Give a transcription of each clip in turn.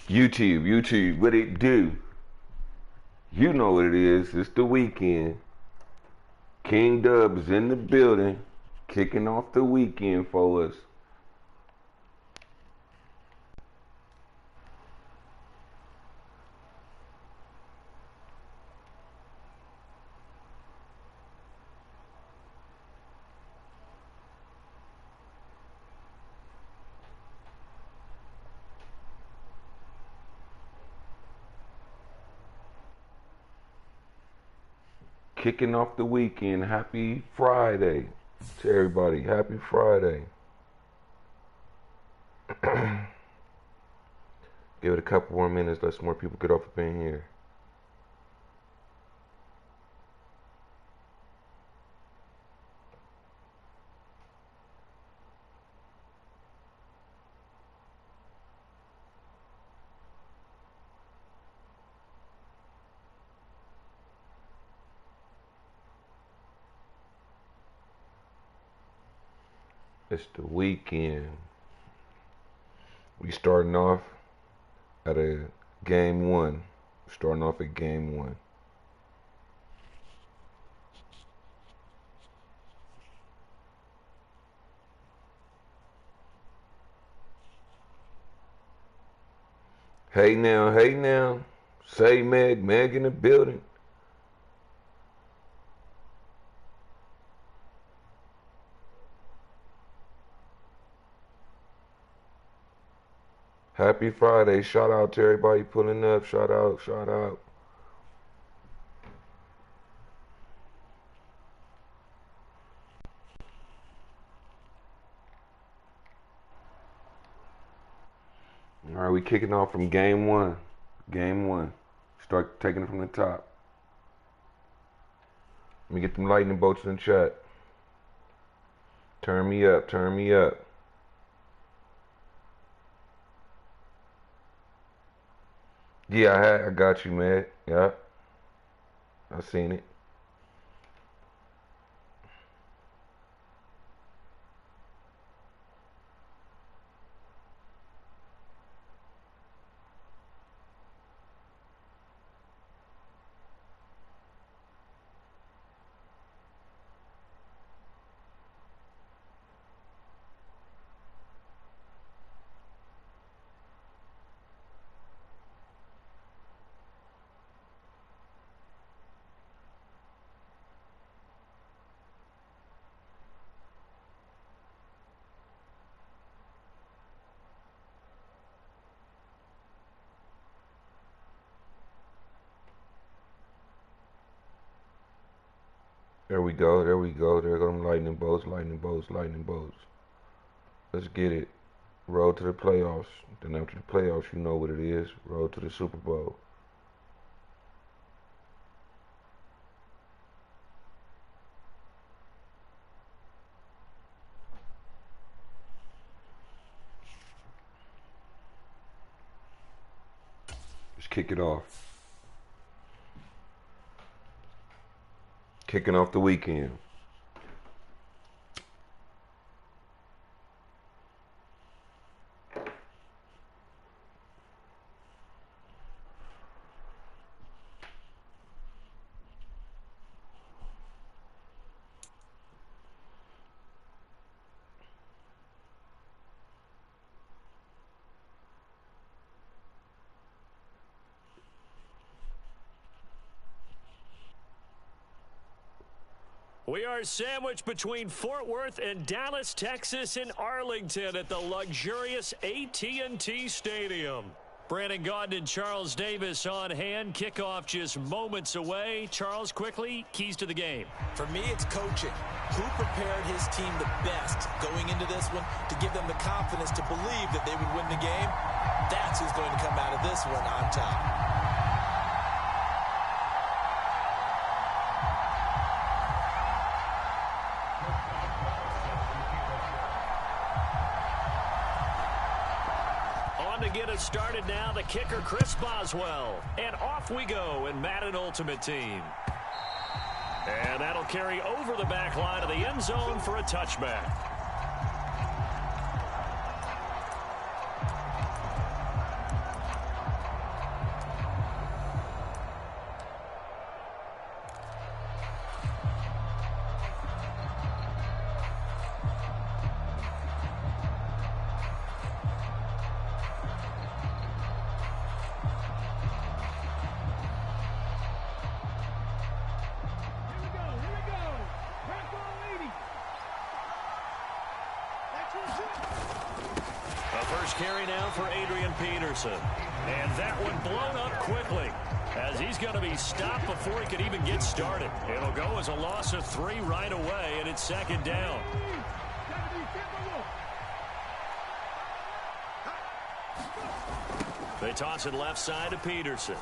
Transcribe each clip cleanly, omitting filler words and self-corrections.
YouTube, what it do? You know what it is. It's the weekend. King Dub is in the building, kicking off the weekend for us. Kicking off the weekend. Happy Friday to everybody. Happy Friday. Give it a couple more minutes. Let some more people get off up in here. It's the weekend. We starting off at a game one. Starting off at game one. Hey now. Say Meg in the building. Happy Friday. Shout out to everybody pulling up. Shout out. All right, we kicking off from game one. Game one. Start taking it from the top. Let me get them lightning bolts in the chat. Turn me up. Yeah, I got you, man. Yeah, I seen it. There we go. There go them lightning bolts. Let's get it. Road to the playoffs. Then after the playoffs, you know what it is. Road to the Super Bowl. Let's kick it off. Kicking off the weekend. We are sandwiched between Fort Worth and Dallas, Texas, and Arlington at the luxurious AT&T Stadium. Brandon Gaudin and Charles Davis on hand. Kickoff just moments away. Charles, quickly, keys to the game. For me, it's coaching. Who prepared his team the best going into this one to give them the confidence to believe that they would win the game? That's who's going to come out of this one on top. To get us started now, the kicker, Chris Boswell. And off we go in Madden Ultimate Team. And that'll carry over the back line of the end zone for a touchback. first carry now for Adrian Peterson. And that one blown up quickly, as he's going to be stopped before he could even get started. It'll go as a loss of 3 right away, and it's second down. They toss it left side to Peterson.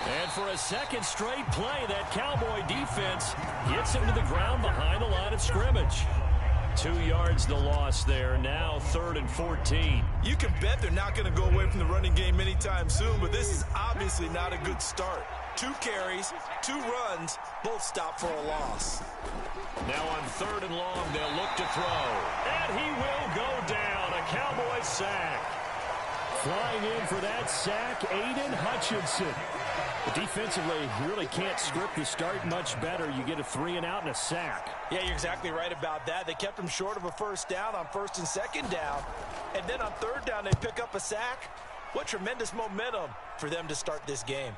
And for a second straight play, that Cowboy defense gets him to the ground behind the line of scrimmage. 2 yards the loss there. Now 3rd and 14. You can bet they're not going to go away from the running game anytime soon, but this is obviously not a good start. 2 carries, 2 runs, both stopped for a loss. Now on 3rd and long, they'll look to throw. And he will go down. A Cowboy sack. Flying in for that sack, Aiden Hutchinson. Defensively, you really can't script the start much better. You get a 3 and out and a sack. Yeah, you're exactly right about that. They kept him short of a first down on 1st and 2nd down. And then on 3rd down, they pick up a sack. What tremendous momentum for them to start this game.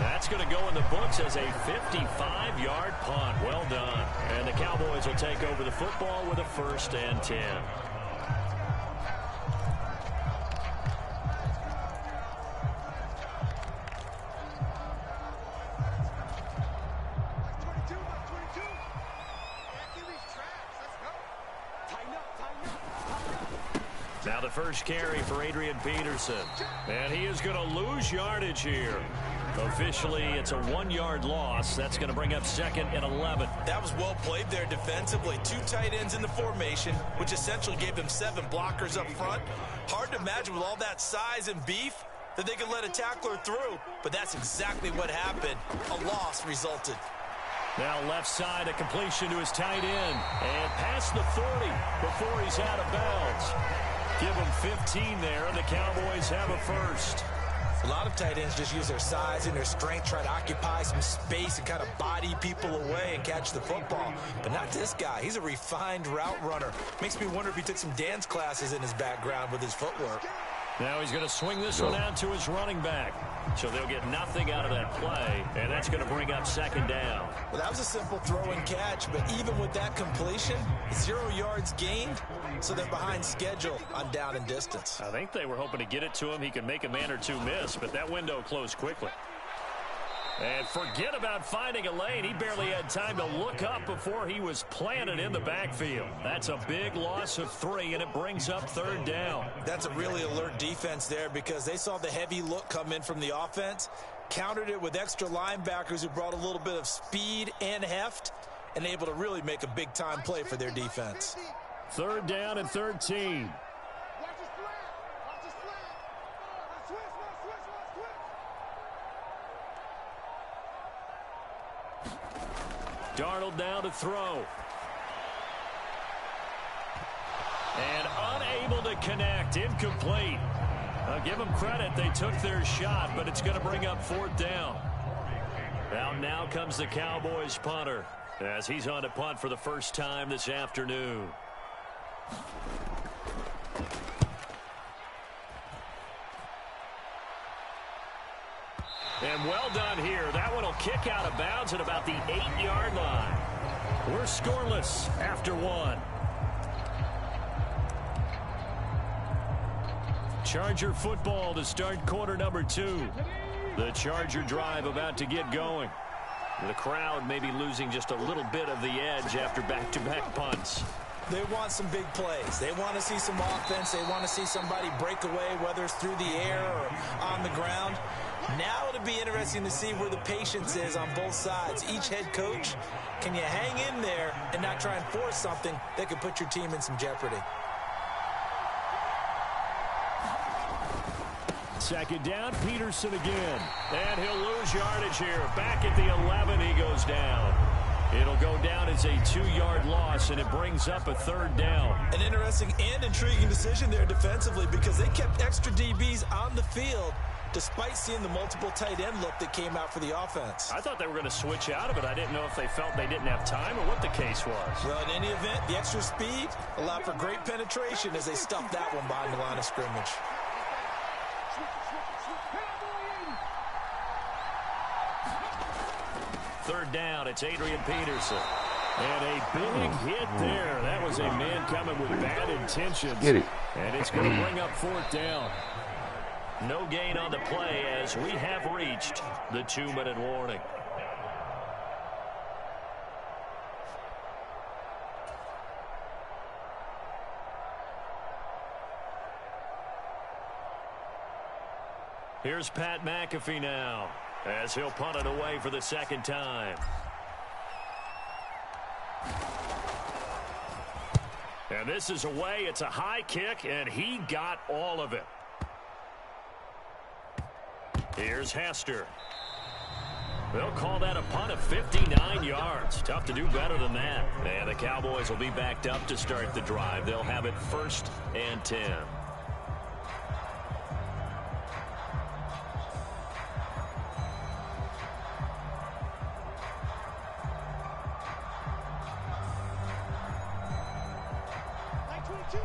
That's going to go in the books as a 55-yard punt. Well done. And the Cowboys will take over the football with a 1st and 10. Now the first carry for Adrian Peterson. And he is going to lose yardage here. Officially, it's a 1-yard loss. That's going to bring up 2nd and 11. That was well played there defensively. 2 tight ends in the formation, which essentially gave them 7 blockers up front. Hard to imagine with all that size and beef that they could let a tackler through. But that's exactly what happened. A loss resulted. Now left side, a completion to his tight end. And past the 40 before he's out of bounds. Give him 15 there, and the Cowboys have a 1st. A lot of tight ends just use their size and their strength, try to occupy some space and kind of body people away and catch the football. But not this guy. He's a refined route runner. Makes me wonder if he took some dance classes in his background with his footwork. Now he's going to swing this one out to his running back. So they'll get nothing out of that play, and that's going to bring up 2nd down. Well, that was a simple throw and catch, but even with that completion, 0 yards gained, so they're behind schedule on down and distance. I think they were hoping to get it to him. He could make a man or 2 miss, but that window closed quickly. And forget about finding a lane. He barely had time to look up before he was planted in the backfield. That's a big loss of 3, and it brings up 3rd down. That's a really alert defense there because they saw the heavy look come in from the offense, countered it with extra linebackers who brought a little bit of speed and heft, and able to really make a big-time play for their defense. 3rd down and 13. Darnold down to throw. And unable to connect. Incomplete. I'll give them credit. They took their shot, but it's going to bring up 4th down. Now comes the Cowboys punter as he's on to punt for the first time this afternoon. And well done here. That one will kick out of bounds at about the 8-yard line. We're scoreless after 1. Charger football to start quarter number 2. The Charger drive about to get going. The crowd may be losing just a little bit of the edge after back-to-back punts. They want some big plays. They want to see some offense. They want to see somebody break away, whether it's through the air or on the ground. Now it'll be interesting to see where the patience is on both sides. Each head coach, can you hang in there and not try and force something that could put your team in some jeopardy? 2nd down, Peterson again. And he'll lose yardage here. Back at the 11, he goes down. It'll go down as a 2-yard loss, and it brings up a 3rd down. An interesting and intriguing decision there defensively because they kept extra DBs on the field despite seeing the multiple tight end look that came out for the offense. I thought they were going to switch out of it. I didn't know if they felt they didn't have time or what the case was. Well, in any event, the extra speed allowed for great penetration as they stuffed that one behind the line of scrimmage. Third down, it's Adrian Peterson. And a big hit there. That was a man coming with bad intentions. Get it. And it's going to bring up 4th down. No gain on the play as we have reached the 2-minute warning. Here's Pat McAfee now as he'll punt it away for the 2nd time. And this is away. It's a high kick, and he got all of it. Here's Hester. They'll call that a punt of 59 yards. Tough to do better than that. And the Cowboys will be backed up to start the drive. They'll have it 1st and 10.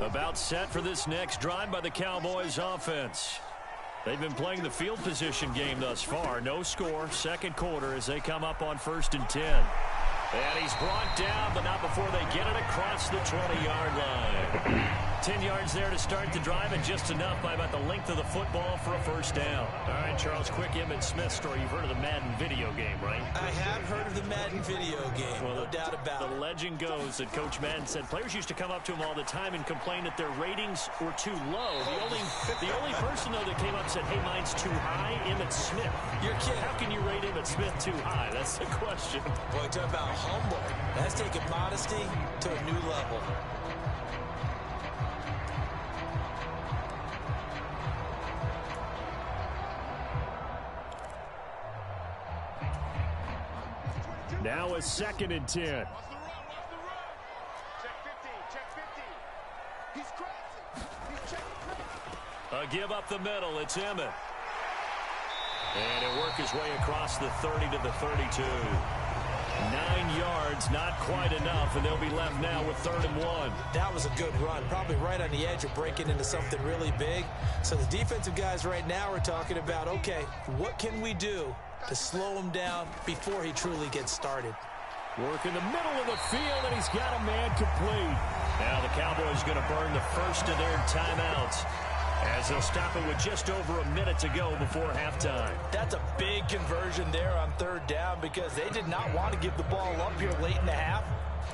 About set for this next drive by the Cowboys offense. They've been playing the field position game thus far. No score, 2nd quarter as they come up on 1st and 10. And he's brought down, but not before they get it across the 20-yard line. 10 yards there to start the drive, and just enough by about the length of the football for a 1st down. All right, Charles, quick Emmitt Smith story. You've heard of the Madden video game, right? I have heard of the Madden video game, well, no doubt about it. The legend goes that Coach Madden said players used to come up to him all the time and complain that their ratings were too low. The only person, though, that came up and said, hey, mine's too high, Emmitt Smith. You're kidding. How can you rate Emmitt Smith too high? That's the question. Boy, talk about humble. That's taking modesty to a new level. Now a 2nd and 10. Check 15, check 15. He's crazy. He's checking crazy. A give up the middle. It's Emmitt. And he'll work his way across the 30 to the 32. 9 yards, not quite enough, and they'll be left now with 3rd and 1. That was a good run, probably right on the edge of breaking into something really big. So the defensive guys right now are talking about, okay, what can we do to slow him down before he truly gets started? Work in the middle of the field, and he's got a man complete. Now the Cowboys going to burn the first of their timeouts as they'll stop it with just over a minute to go before halftime. That's a big conversion there on 3rd down because they did not want to give the ball up here late in the half.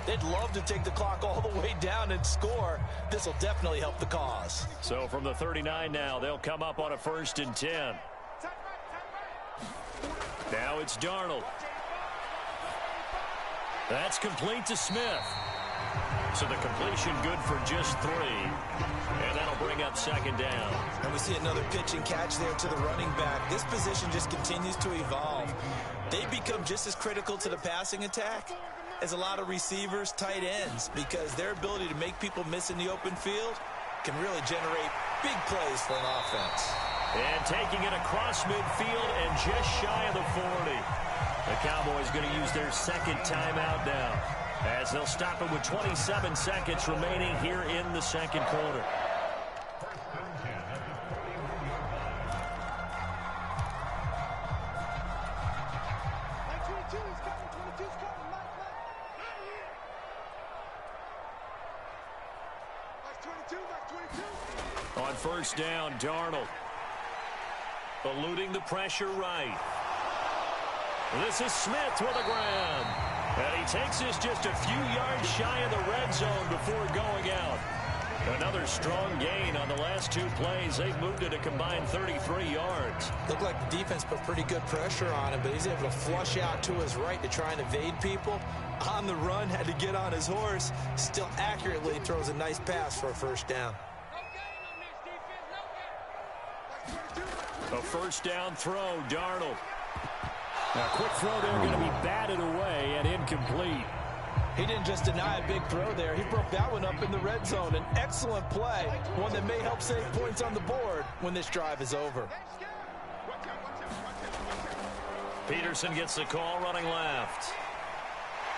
They'd love to take the clock all the way down and score. This will definitely help the cause. So from the 39 now, they'll come up on a 1st and 10. Now it's Darnold. That's complete to Smith. So the completion good for just 3. And that'll bring up 2nd down. And we see another pitch and catch there to the running back. This position just continues to evolve. They become just as critical to the passing attack as a lot of receivers, tight ends, because their ability to make people miss in the open field can really generate big plays for an offense. And taking it across midfield and just shy of the 40. The Cowboys going to use their 2nd timeout now as they'll stop it with 27 seconds remaining here in the 2nd quarter. On 1st down, Darnold. Eluding the pressure right. This is Smith with a grab. And he takes this just a few yards shy of the red zone before going out. Another strong gain on the last 2 plays. They've moved it a combined 33 yards. Looked like the defense put pretty good pressure on him, but he's able to flush out to his right to try and evade people. On the run, had to get on his horse. Still accurately throws a nice pass for a 1st down. A 1st down throw, Darnold. Now, quick throw there, going to be batted away and incomplete. He didn't just deny a big throw there. He broke that one up in the red zone. An excellent play, one that may help save points on the board when this drive is over. Peterson gets the call running left.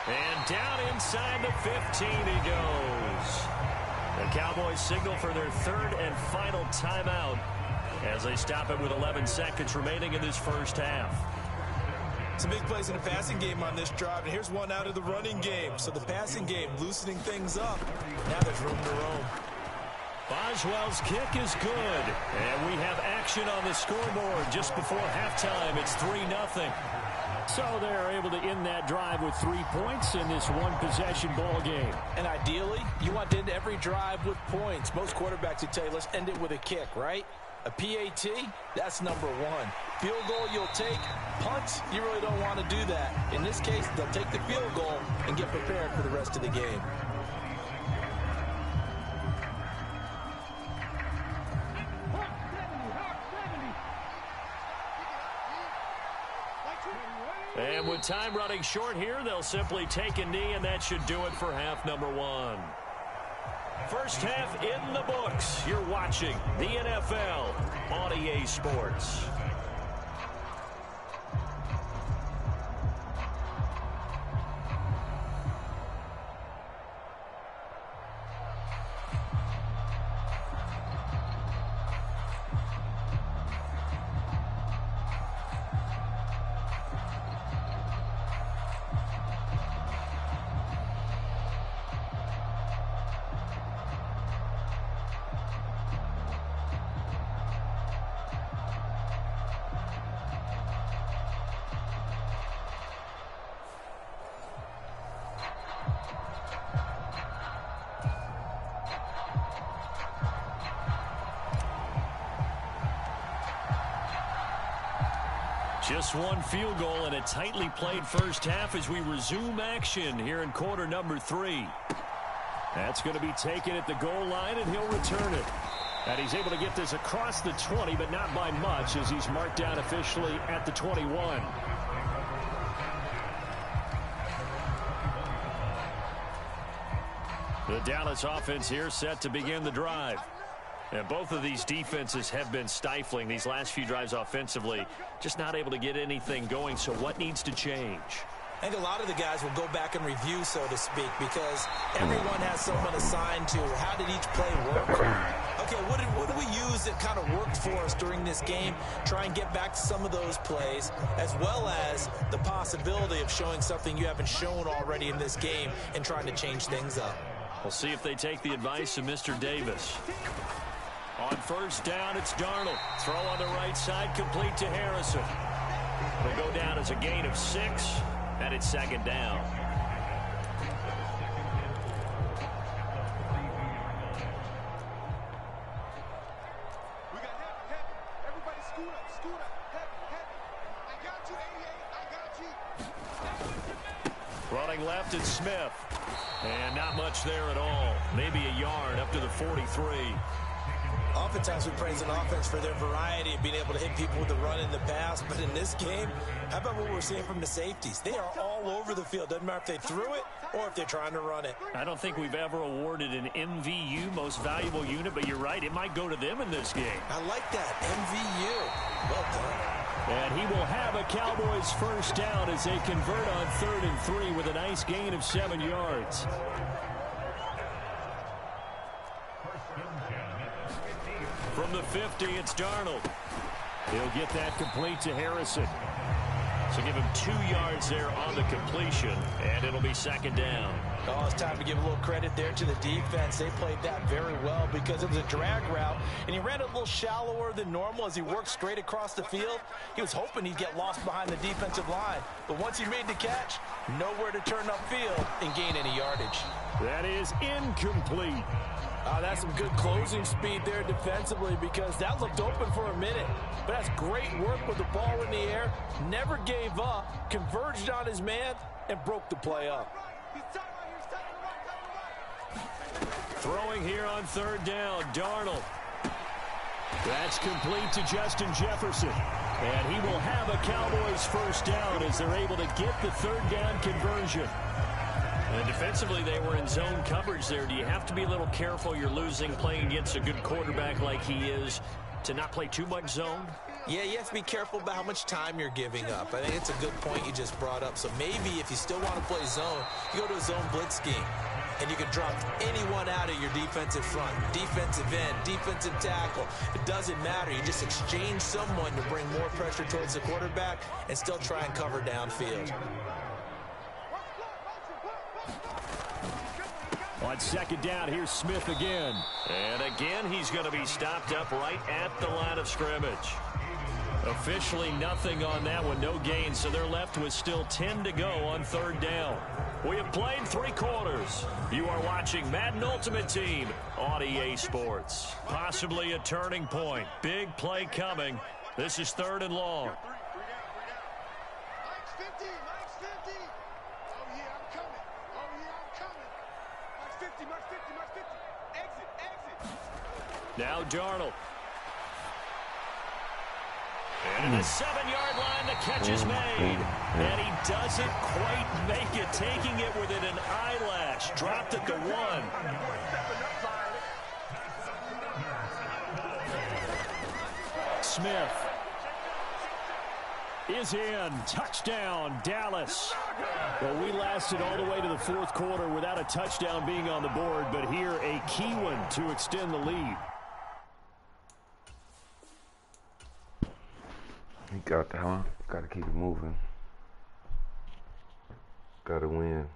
And down inside the 15 he goes. The Cowboys signal for their 3rd and final timeout as they stop it with 11 seconds remaining in this 1st half. Some big plays in the passing game on this drive, and here's one out of the running game. So the passing game loosening things up. Now there's room to roam. Boswell's kick is good. And we have action on the scoreboard just before halftime. It's 3-0. So they're able to end that drive with 3 points in this one-possession ball game. And ideally, you want to end every drive with points. Most quarterbacks would tell you, let's end it with a kick, right? A PAT, that's number one. Field goal you'll take. Punts, you really don't want to do that. In this case, they'll take the field goal and get prepared for the rest of the game. And with time running short here, they'll simply take a knee, and that should do it for half number one. First half in the books. You're watching the NFL on EA Sports. Just one field goal and a tightly played first half as we resume action here in quarter number 3. That's going to be taken at the goal line, and he'll return it. And he's able to get this across the 20, but not by much, as he's marked down officially at the 21. The Dallas offense here set to begin the drive. And both of these defenses have been stifling these last few drives offensively. Just not able to get anything going. So what needs to change? I think a lot of the guys will go back and review, so to speak, because everyone has someone assigned to how did each play work. Okay, what do we use that kind of worked for us during this game? Try and get back to some of those plays, as well as the possibility of showing something you haven't shown already in this game and trying to change things up. We'll see if they take the advice of Mr. Davis. On first down, it's Darnold. Throw on the right side, complete to Harrison. It'll go down as a gain of 6, and it's second down. We got heavy. Everybody scoot up. Heavy. I got you, 88. I got you. Running left, it's Smith. And not much there at all. Maybe a yard up to the 43. Oftentimes we praise an offense for their variety of being able to hit people with the run in the pass. But in this game, how about what we're seeing from the safeties? They are all over the field. Doesn't matter if they threw it or if they're trying to run it. I don't think we've ever awarded an MVU, most valuable unit, but you're right, it might go to them in this game. I like that, MVU. Well done. And he will have a Cowboys first down as they convert on 3rd and 3 with a nice gain of 7 yards. From the 50, it's Darnold. He'll get that complete to Harrison. So give him 2 yards there on the completion, and it'll be second down. Oh, it's time to give a little credit there to the defense. They played that very well because it was a drag route, and he ran it a little shallower than normal as he worked straight across the field. He was hoping he'd get lost behind the defensive line, but once he made the catch, nowhere to turn upfield and gain any yardage. That is incomplete. That's some good closing speed there defensively because that looked open for a minute. But that's great work with the ball in the air. Never gave up, converged on his man, and broke the play up. Throwing here on 3rd down, Darnold. That's complete to Justin Jefferson. And he will have a Cowboys first down as they're able to get the 3rd down conversion. And defensively, they were in zone coverage there. Do you have to be a little careful? You're losing playing against a good quarterback like he is to not play too much zone? Yeah, you have to be careful about how much time you're giving up. I think it's a good point you just brought up. So maybe if you still want to play zone, you go to a zone blitz scheme. and you can drop anyone out of your defensive front, defensive end, defensive tackle. It doesn't matter. You just exchange someone to bring more pressure towards the quarterback and still try and cover downfield. On second down, here's Smith again. And again, he's going to be stopped up right at the line of scrimmage. Officially nothing on that one, no gain, so they're left with still 10 to go on third down. We have played 3 quarters. You are watching Madden Ultimate Team on EA Sports. Possibly a turning point. Big play coming. This is 3rd and long. Mike's 50. Mike's 50. Oh, yeah, I'm coming. Oh, yeah, I'm coming. Mike's 50. Mike's 50. Mike's 50. Exit. Exit. Now Darnold. And the 7-yard line, the catch is made. And he doesn't quite make it, taking it within an eyelash. Dropped at the 1. Smith is in. Touchdown, Dallas. Well, we lasted all the way to the 4th quarter without a touchdown being on the board, but here a key one to extend the lead. He got that, huh? Got to keep it moving. Got to win.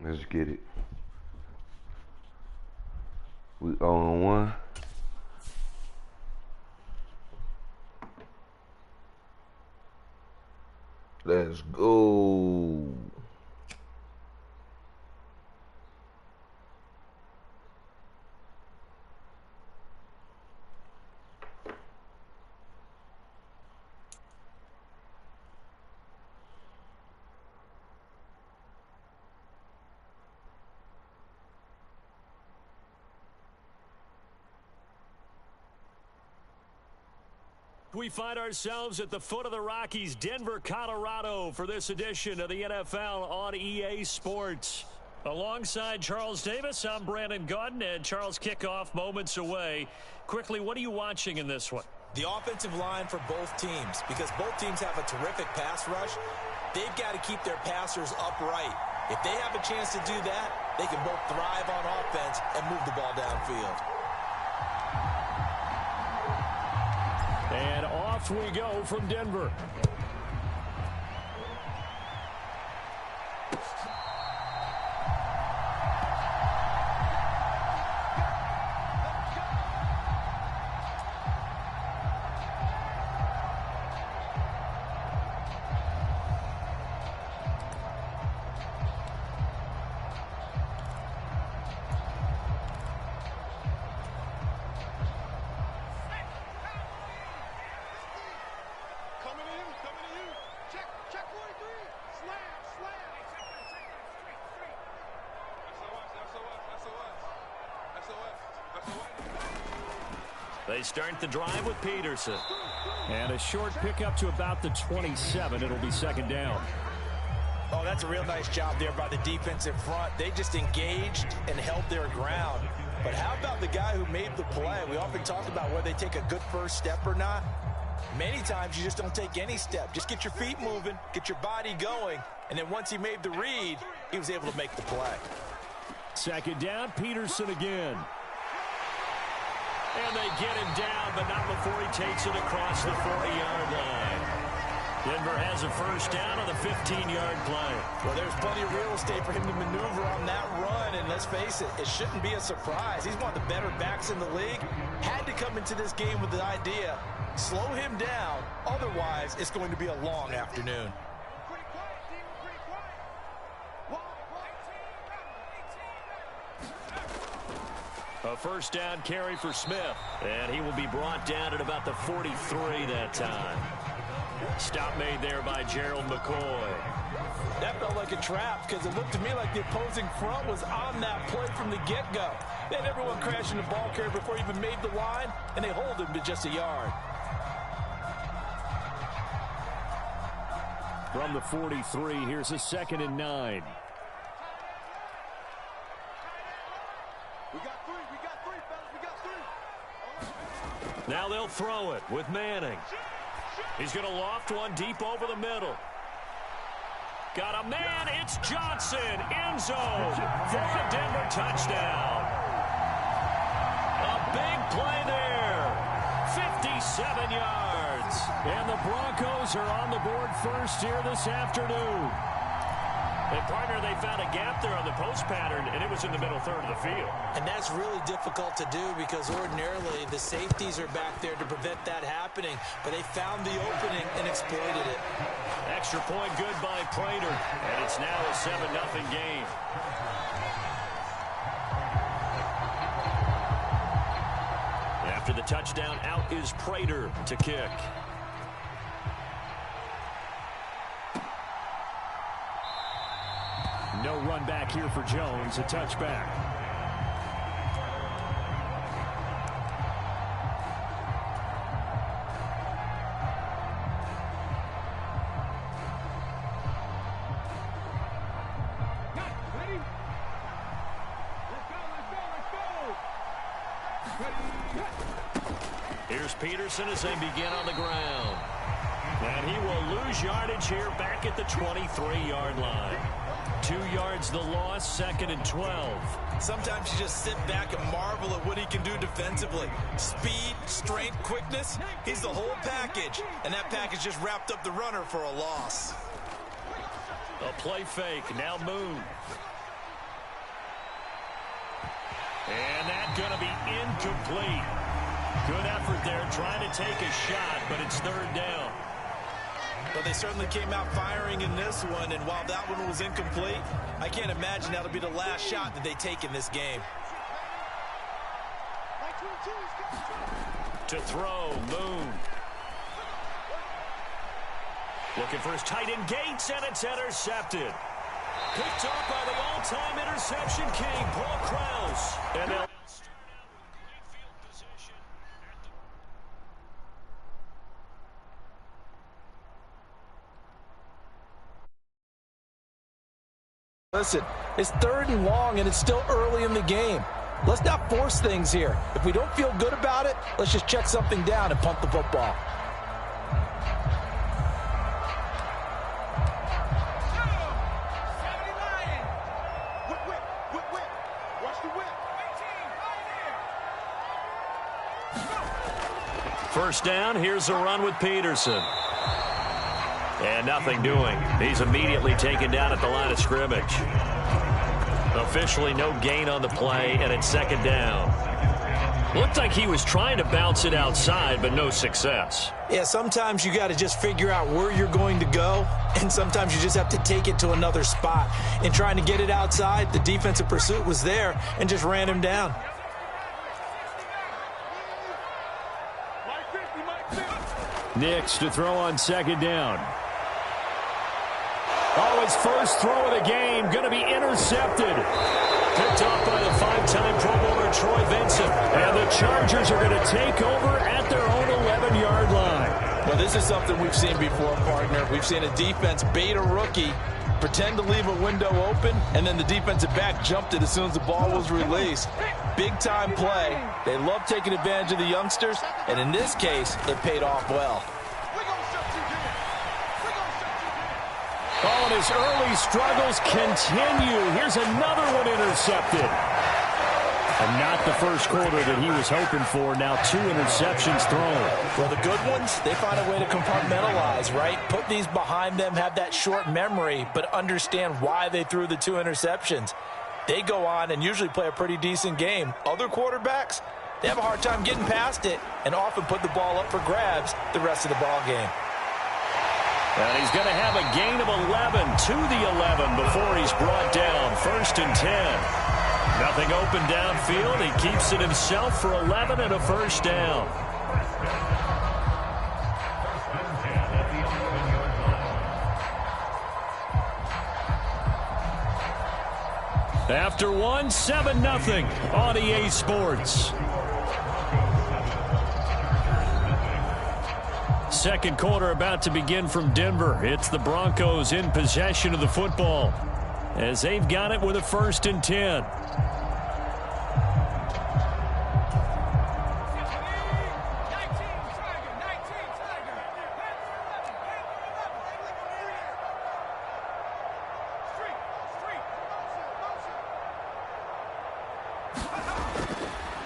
Let's get it. We 0-1. Let's go. We find ourselves at the foot of the Rockies, Denver, Colorado, for this edition of the NFL on EA Sports. Alongside Charles Davis, I'm Brandon Gaudin, and Charles, kickoff moments away. Quickly, what are you watching in this one? The offensive line for both teams, because both teams have a terrific pass rush. They've got to keep their passers upright. If they have a chance to do that, they can both thrive on offense and move the ball downfield. And off we go from Denver. They start the drive with Peterson. And a short pickup to about the 27. It'll be second down. Oh, that's a real nice job there by the defensive front. They just engaged and held their ground. But how about the guy who made the play? We often talk about whether they take a good first step or not. Many times you just don't take any step. Just get your feet moving, get your body going, and then once he made the read, he was able to make the play. Second down, Peterson again. And they get him down, but not before he takes it across the 40-yard line. Denver has a first down on the 15-yard play. Well, there's plenty of real estate for him to maneuver on that run, and let's face it, it shouldn't be a surprise. He's one of the better backs in the league. Had to come into this game with the idea, slow him down, otherwise it's going to be a long afternoon. A first down carry for Smith, and he will be brought down at about the 43 that time. Stop made there by Gerald McCoy. That felt like a trap because it looked to me like the opposing front was on that play from the get-go. They had everyone crashing the ball carrier before he even made the line, and they hold him to just a yard. From the 43, here's a 2nd and 9. We got three, fellas, we got three. Now they'll throw it with Manning. He's going to loft one deep over the middle. Got a man, it's Johnson, end zone for the Denver touchdown. A big play there, 57 yards. And the Broncos are on the board first here this afternoon. And, partner, they found a gap there on the post pattern, and it was in the middle third of the field. And that's really difficult to do because ordinarily the safeties are back there to prevent that happening. But they found the opening and exploited it. Extra point good by Prater, and it's now a 7-0 game. After the touchdown, out is Prater to kick. No run back here for Jones, a touchback. Ready? Let's go. Here's Peterson as they begin on the ground. And he will lose yardage here back at the 23-yard line. 2 yards the loss, 2nd and 12. Sometimes you just sit back and marvel at what he can do defensively. Speed, strength, quickness, he's the whole package. And that package just wrapped up the runner for a loss. A play fake, now Moon. And that's going to be incomplete. Good effort there trying to take a shot, but it's 3rd down. But they certainly came out firing in this one, and while that one was incomplete, I can't imagine that'll be the last shot that they take in this game. To throw, Moon. Looking for his tight end Gates, and it's intercepted. Picked up by the all-time interception king, Paul Krause. And they'll Listen, it's 3rd and long, and it's still early in the game. Let's not force things here. If we don't feel good about it, let's just check something down and punt the football. First down, here's a run with Peterson. And nothing doing. He's immediately taken down at the line of scrimmage. Officially no gain on the play, and it's 2nd down. Looked like he was trying to bounce it outside, but no success. Yeah, sometimes you got to just figure out where you're going to go, and sometimes you just have to take it to another spot. In trying to get it outside, the defensive pursuit was there and just ran him down. Nix to throw on 2nd down. Oh, his first throw of the game going to be intercepted. Picked off by the 5-time Pro Bowler Troy Vincent. And the Chargers are going to take over at their own 11-yard line. Well, this is something we've seen before, partner. We've seen a defense bait a rookie, pretend to leave a window open, and then the defensive back jumped it as soon as the ball was released. Big-time play. They love taking advantage of the youngsters, and in this case, it paid off well. Oh, and his early struggles continue. Here's another one intercepted. And not the first quarter that he was hoping for. Now 2 interceptions thrown. Well, the good ones, they find a way to compartmentalize, right? Put these behind them, have that short memory, but understand why they threw the 2 interceptions. They go on and usually play a pretty decent game. Other quarterbacks, they have a hard time getting past it and often put the ball up for grabs the rest of the ball game. And he's going to have a gain of 11 to the 11 before he's brought down. 1st and 10. Nothing open downfield. He keeps it himself for 11 and a first down. After one, 7-0 on EA Sports. Second quarter about to begin from Denver. It's the Broncos in possession of the football as they've got it with a 1st and 10.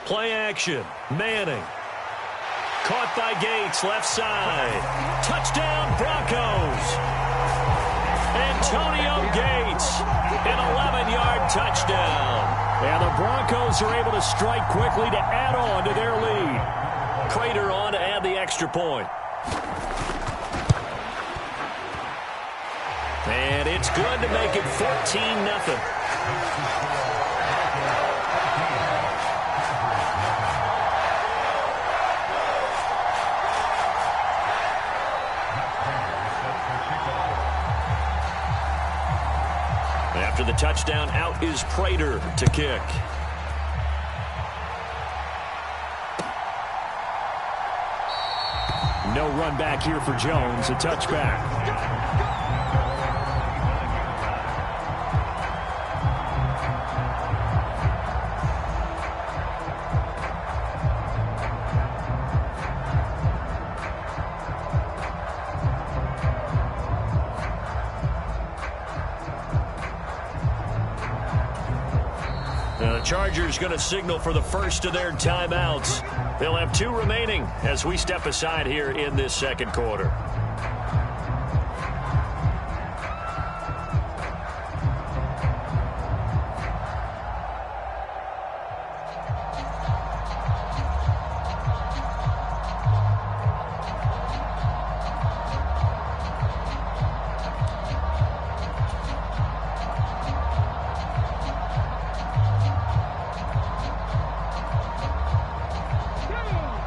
Play action. Manning. Caught by Gates, left side. Touchdown, Broncos. Antonio Gates, an 11-yard touchdown. And the Broncos are able to strike quickly to add on to their lead. Prater on to add the extra point. And it's good to make it 14-0. After the touchdown, out is Prater to kick. No run back here for Jones, a touchback. The Chargers going to signal for the first of their timeouts. They'll have 2 remaining as we step aside here in this second quarter.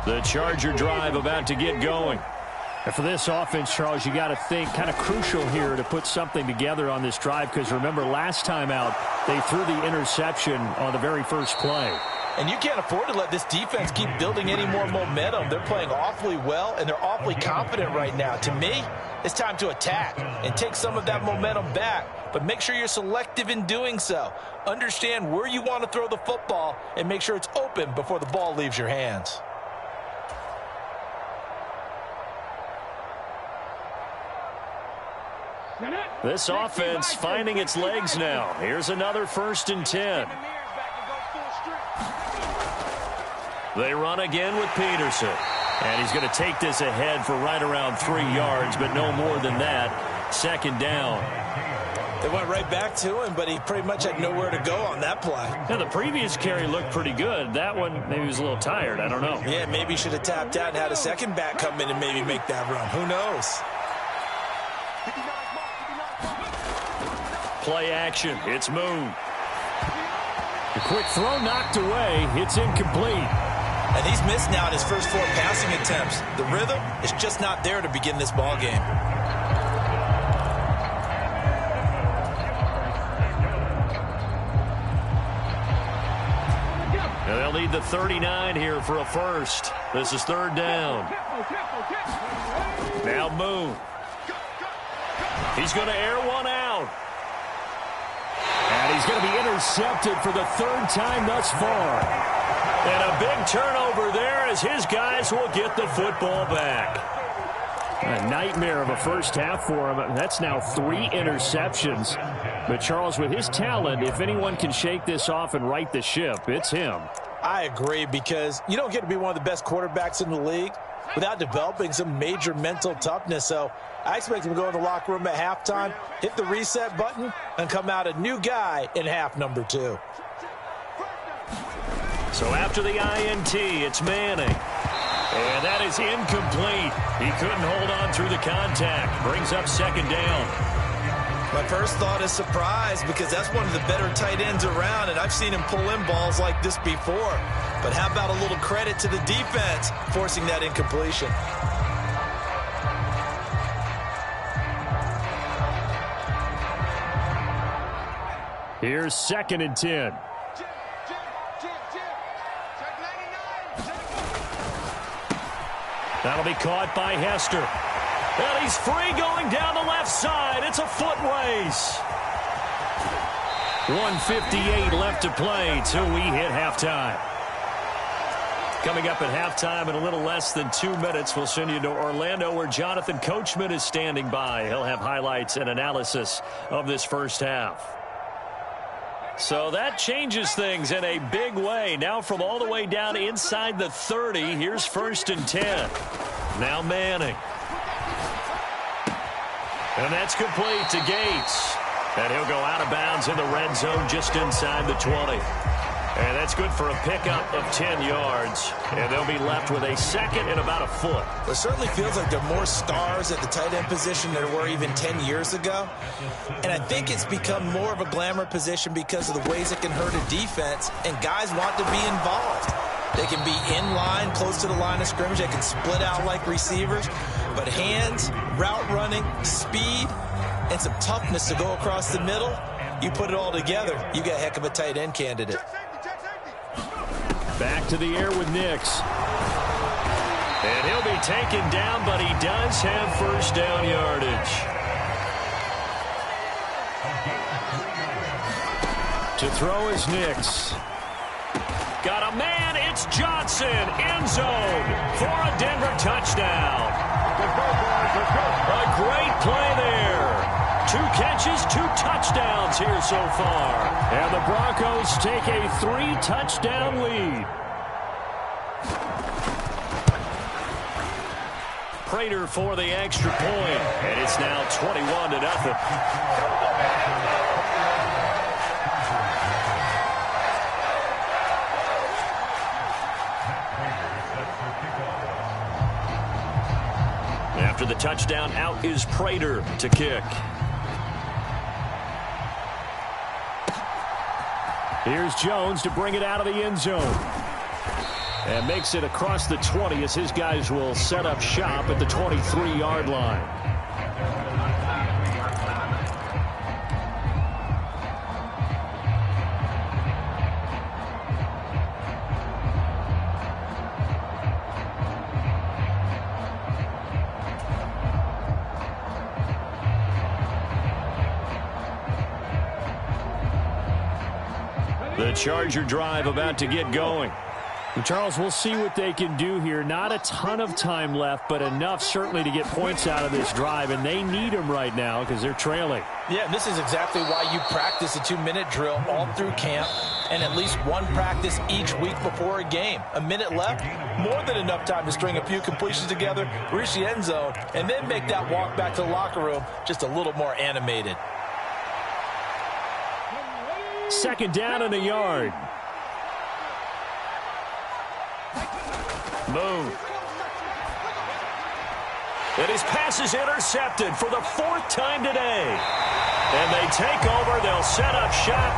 The Charger drive about to get going. And for this offense, Charles, you got to think kind of crucial here to put something together on this drive, because remember last time out they threw the interception on the very first play. And you can't afford to let this defense keep building any more momentum. They're playing awfully well, and they're awfully confident right now. To me, it's time to attack and take some of that momentum back. But make sure you're selective in doing so. Understand where you want to throw the football and make sure it's open before the ball leaves your hands. This offense finding its legs now. Here's another 1st and 10. They run again with Peterson. And he's going to take this ahead for right around 3 yards, but no more than that. 2nd down. They went right back to him, but he pretty much had nowhere to go on that play. Now, the previous carry looked pretty good. That one, maybe he was a little tired. I don't know. Yeah, maybe he should have tapped out and had a second back come in and maybe make that run. Who knows? Play action. It's Moon. The quick throw knocked away. It's incomplete. And he's missed now in his first 4 passing attempts. The rhythm is just not there to begin this ball game. Now they'll need the 39 here for a first. This is 3rd down. Now Moon. He's going to air one out. And he's going to be intercepted for the 3rd time thus far. And a big turnover there as his guys will get the football back. A nightmare of a first half for him. That's now 3 interceptions. But Charles, with his talent, if anyone can shake this off and right the ship, it's him. I agree, because you don't get to be one of the best quarterbacks in the league without developing some major mental toughness. So I expect him to go in the locker room at halftime, hit the reset button, and come out a new guy in half number 2. So after the INT, it's Manning. And that is incomplete. He couldn't hold on through the contact. Brings up second down. My first thought is surprise, because that's one of the better tight ends around, and I've seen him pull in balls like this before. But how about a little credit to the defense forcing that incompletion? Here's 2nd and 10. That'll be caught by Hester. And he's free going down the left side. It's a foot race. 1:58 left to play till we hit halftime. Coming up at halftime in a little less than 2 minutes, we'll send you to Orlando, where Jonathan Coachman is standing by. He'll have highlights and analysis of this first half. So that changes things in a big way. Now from all the way down inside the 30, here's 1st and 10. Now Manning. And that's complete to Gates. And he'll go out of bounds in the red zone just inside the 20. And that's good for a pickup of 10 yards. And they'll be left with a second and about a foot. It certainly feels like there are more stars at the tight end position than there were even 10 years ago. And I think it's become more of a glamour position because of the ways it can hurt a defense. And guys want to be involved. They can be in line, close to the line of scrimmage. They can split out like receivers. But hands, route running, speed, and some toughness to go across the middle, you put it all together, you got a heck of a tight end candidate. Back to the air with Nix. And he'll be taken down, but he does have first down yardage. To throw is Nix. Got a man, it's Johnson, end zone for a Denver touchdown. A great play there. 2 catches, 2 touchdowns here so far. And the Broncos take a 3-touchdown lead. Prater for the extra point, and it's now 21-0. After the touchdown, out is Prater to kick. Here's Jones to bring it out of the end zone. And makes it across the 20 as his guys will set up shop at the 23-yard line. The Charger drive about to get going. Charles, we'll see what they can do here. Not a ton of time left, but enough certainly to get points out of this drive, and they need them right now because they're trailing. Yeah, this is exactly why you practice a 2-minute drill all through camp and at least one practice each week before a game. A minute left, more than enough time to string a few completions together, reach the end zone, and then make that walk back to the locker room just a little more animated. 2nd down and a yard. Move. And his pass is intercepted for the 4th time today. And they take over. They'll set up shop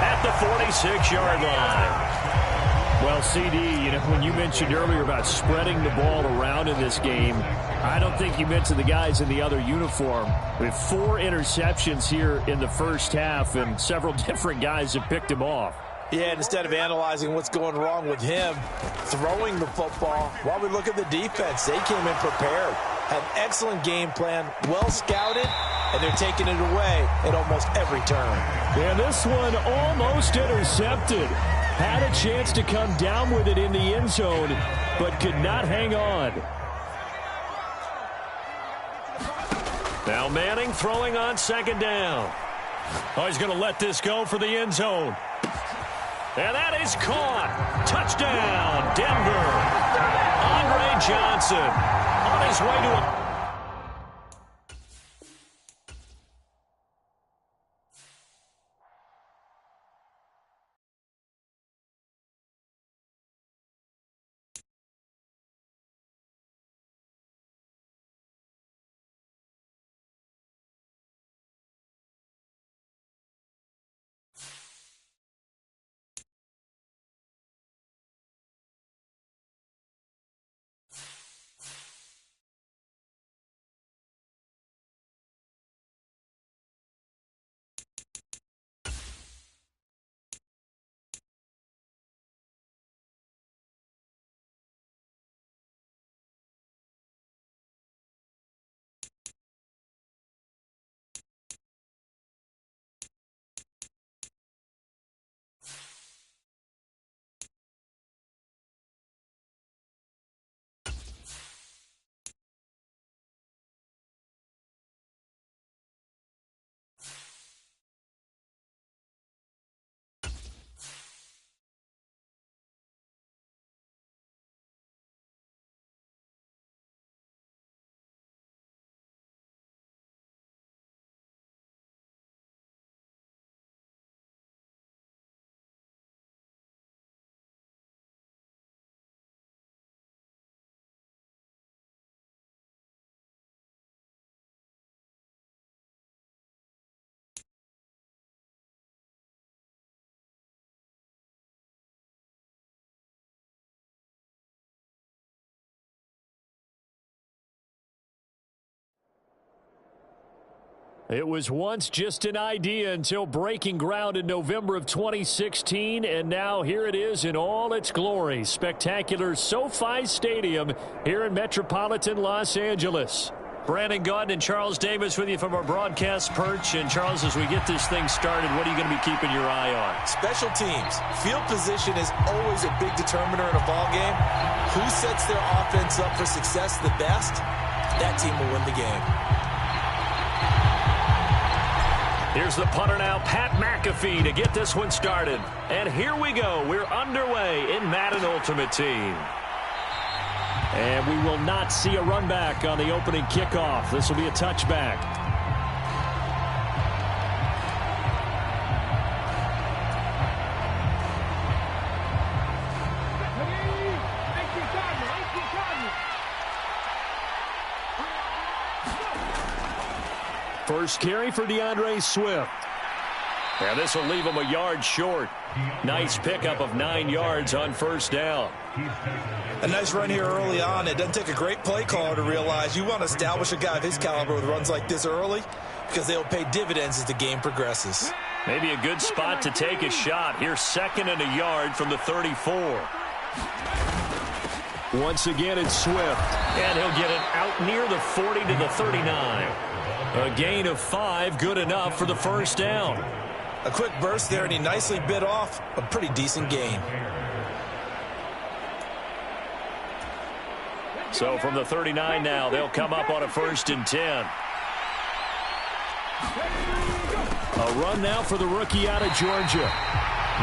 at the 46-yard line. Well, CD, when you mentioned earlier about spreading the ball around in this game, I don't think you mentioned the guys in the other uniform. We have 4 interceptions here in the first half, and several different guys have picked him off. Yeah, and instead of analyzing what's going wrong with him throwing the football, while we look at the defense, they came in prepared. Had an excellent game plan, well scouted, and they're taking it away at almost every turn. And this one almost intercepted. Had a chance to come down with it in the end zone, but could not hang on. Now Manning throwing on second down. Oh, he's going to let this go for the end zone. And that is caught. Touchdown, Denver. Andre Johnson on his way to a... It was once just an idea until breaking ground in November of 2016, and now here it is in all its glory. Spectacular SoFi Stadium here in metropolitan Los Angeles. Brandon Gaudin and Charles Davis with you from our broadcast perch. And, Charles, as we get this thing started, what are you going to be keeping your eye on? Special teams. Field position is always a big determiner in a ball game. Who sets their offense up for success the best, that team will win the game. Here's the punter now, Pat McAfee, to get this one started. And here we go. We're underway in Madden Ultimate Team. And we will not see a run back on the opening kickoff. This will be a touchback. First carry for DeAndre Swift. And this will leave him a yard short. Nice pickup of 9 yards on first down. A nice run here early on. It doesn't take a great play caller to realize you want to establish a guy of his caliber with runs like this early because they'll pay dividends as the game progresses. Maybe a good spot to take a shot. Here's 2nd and a yard from the 34. Once again, it's Swift. And he'll get it out near the 40 to the 39. A gain of 5, good enough for the first down. A quick burst there, and he nicely bit off a pretty decent gain. So from the 39 now, they'll come up on a 1st and 10. A run now for the rookie out of Georgia.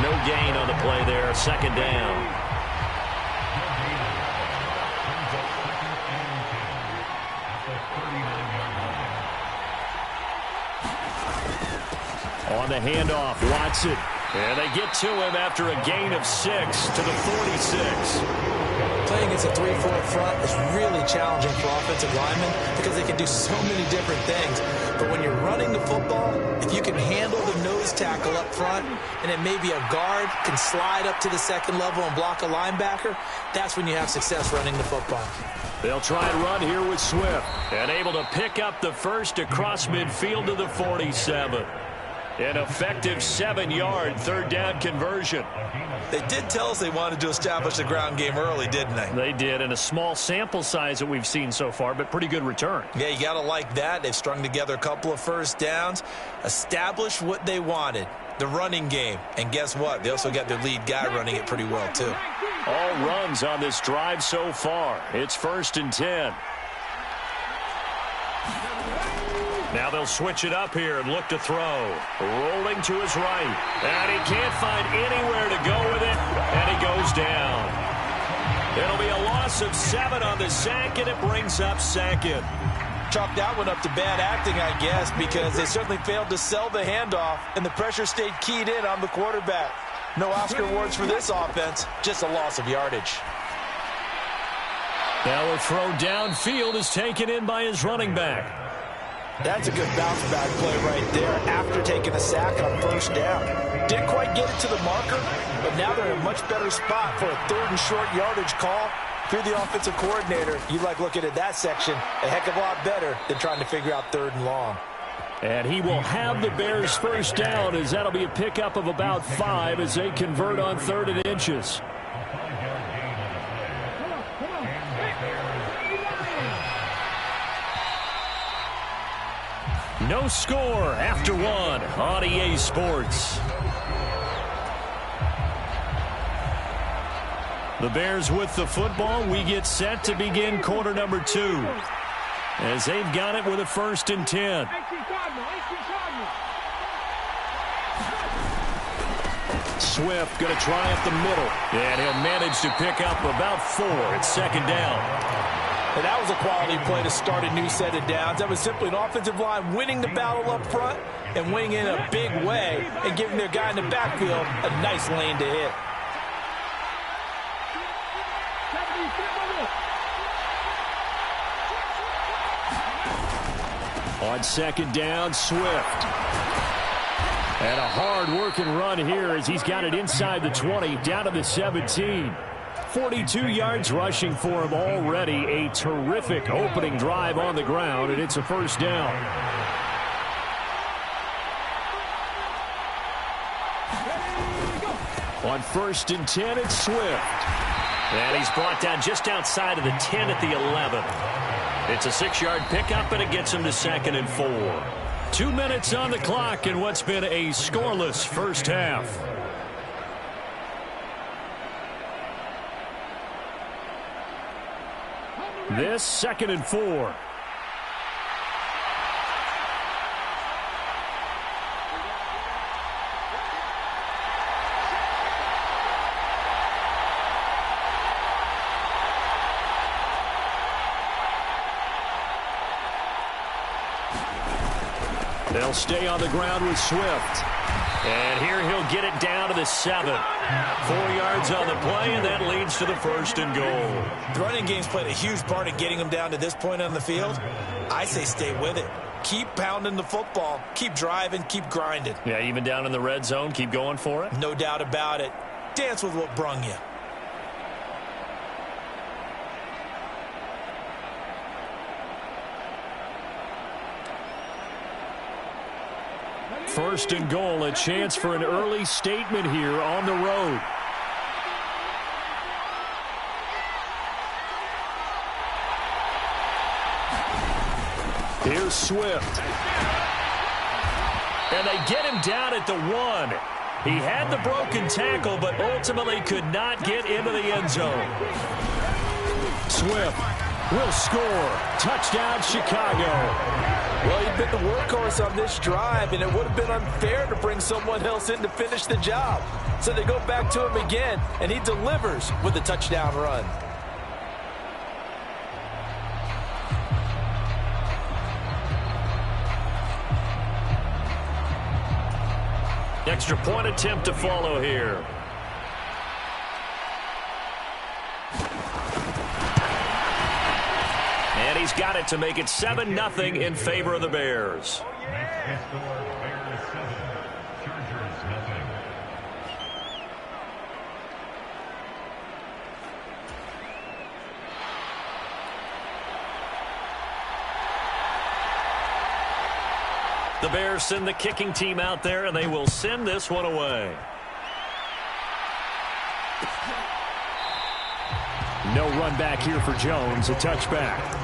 No gain on the play there, 2nd down. On the handoff, Watson. And they get to him after a gain of 6 to the 46. Playing against a 3-4 front is really challenging for offensive linemen because they can do so many different things. But when you're running the football, if you can handle the nose tackle up front and then maybe a guard can slide up to the 2nd level and block a linebacker, that's when you have success running the football. They'll try and run here with Swift. And able to pick up the first across midfield to the 47. An effective 7-yard 3rd down conversion. They did tell us they wanted to establish the ground game early, didn't they? They did, and a small sample size that we've seen so far, but pretty good return. Yeah, you got to like that. They've strung together a couple of first downs, established what they wanted, the running game. And guess what? They also got their lead guy running it pretty well, too. All runs on this drive so far. It's 1st and 10. Now they'll switch it up here and look to throw. Rolling to his right. And he can't find anywhere to go with it. And he goes down. It'll be a loss of 7 on the sack, and it brings up second. Chalk that one up to bad acting, I guess, because they certainly failed to sell the handoff, and the pressure stayed keyed in on the quarterback. No Oscar awards for this offense, just a loss of yardage. Now a throw downfield is taken in by his running back. That's a good bounce-back play right there after taking a sack on first down. Didn't quite get it to the marker, but now they're in a much better spot for a 3rd and short yardage call. If you're the offensive coordinator, you like looking at that section a heck of a lot better than trying to figure out 3rd and long. And he will have the Bears first down, as that'll be a pickup of about 5 as they convert on 3rd and inches. No score after 1 on EA Sports. The Bears with the football. We get set to begin quarter number 2. As they've got it with a 1st and 10. Swift going to try up the middle. And he'll manage to pick up about 4. It's 2nd down. And that was a quality play to start a new set of downs. That was simply an offensive line winning the battle up front and winning in a big way and giving their guy in the backfield a nice lane to hit. On 2nd down, Swift. And a hard-working run here as he's got it inside the 20, down to the 17. 42 yards rushing for him already. A terrific opening drive on the ground, and it's a 1st down. On 1st and 10, it's Swift. And he's brought down just outside of the 10 at the 11. It's a 6-yard pickup, and it gets him to 2nd and 4. 2 minutes on the clock in what's been a scoreless first half. This 2nd and 4. They'll stay on the ground with Swift. And here he'll get it down to the 7. 4 yards on the play, and that leads to the 1st and goal. The running game's played a huge part in getting them down to this point on the field. I say stay with it. Keep pounding the football. Keep driving. Keep grinding. Yeah, even down in the red zone, keep going for it. No doubt about it. Dance with what brung you. First and goal, a chance for an early statement here on the road. Here's Swift. And they get him down at the 1. He had the broken tackle, but ultimately could not get into the end zone. Swift will score. Touchdown, Chicago. Well, he'd been the workhorse on this drive, and it would have been unfair to bring someone else in to finish the job. So they go back to him again, and he delivers with a touchdown run. Extra point attempt to follow here. And he's got it to make it 7-0 in favor of the Bears. The Bears send the kicking team out there, and they will send this one away. No run back here for Jones, a touchback.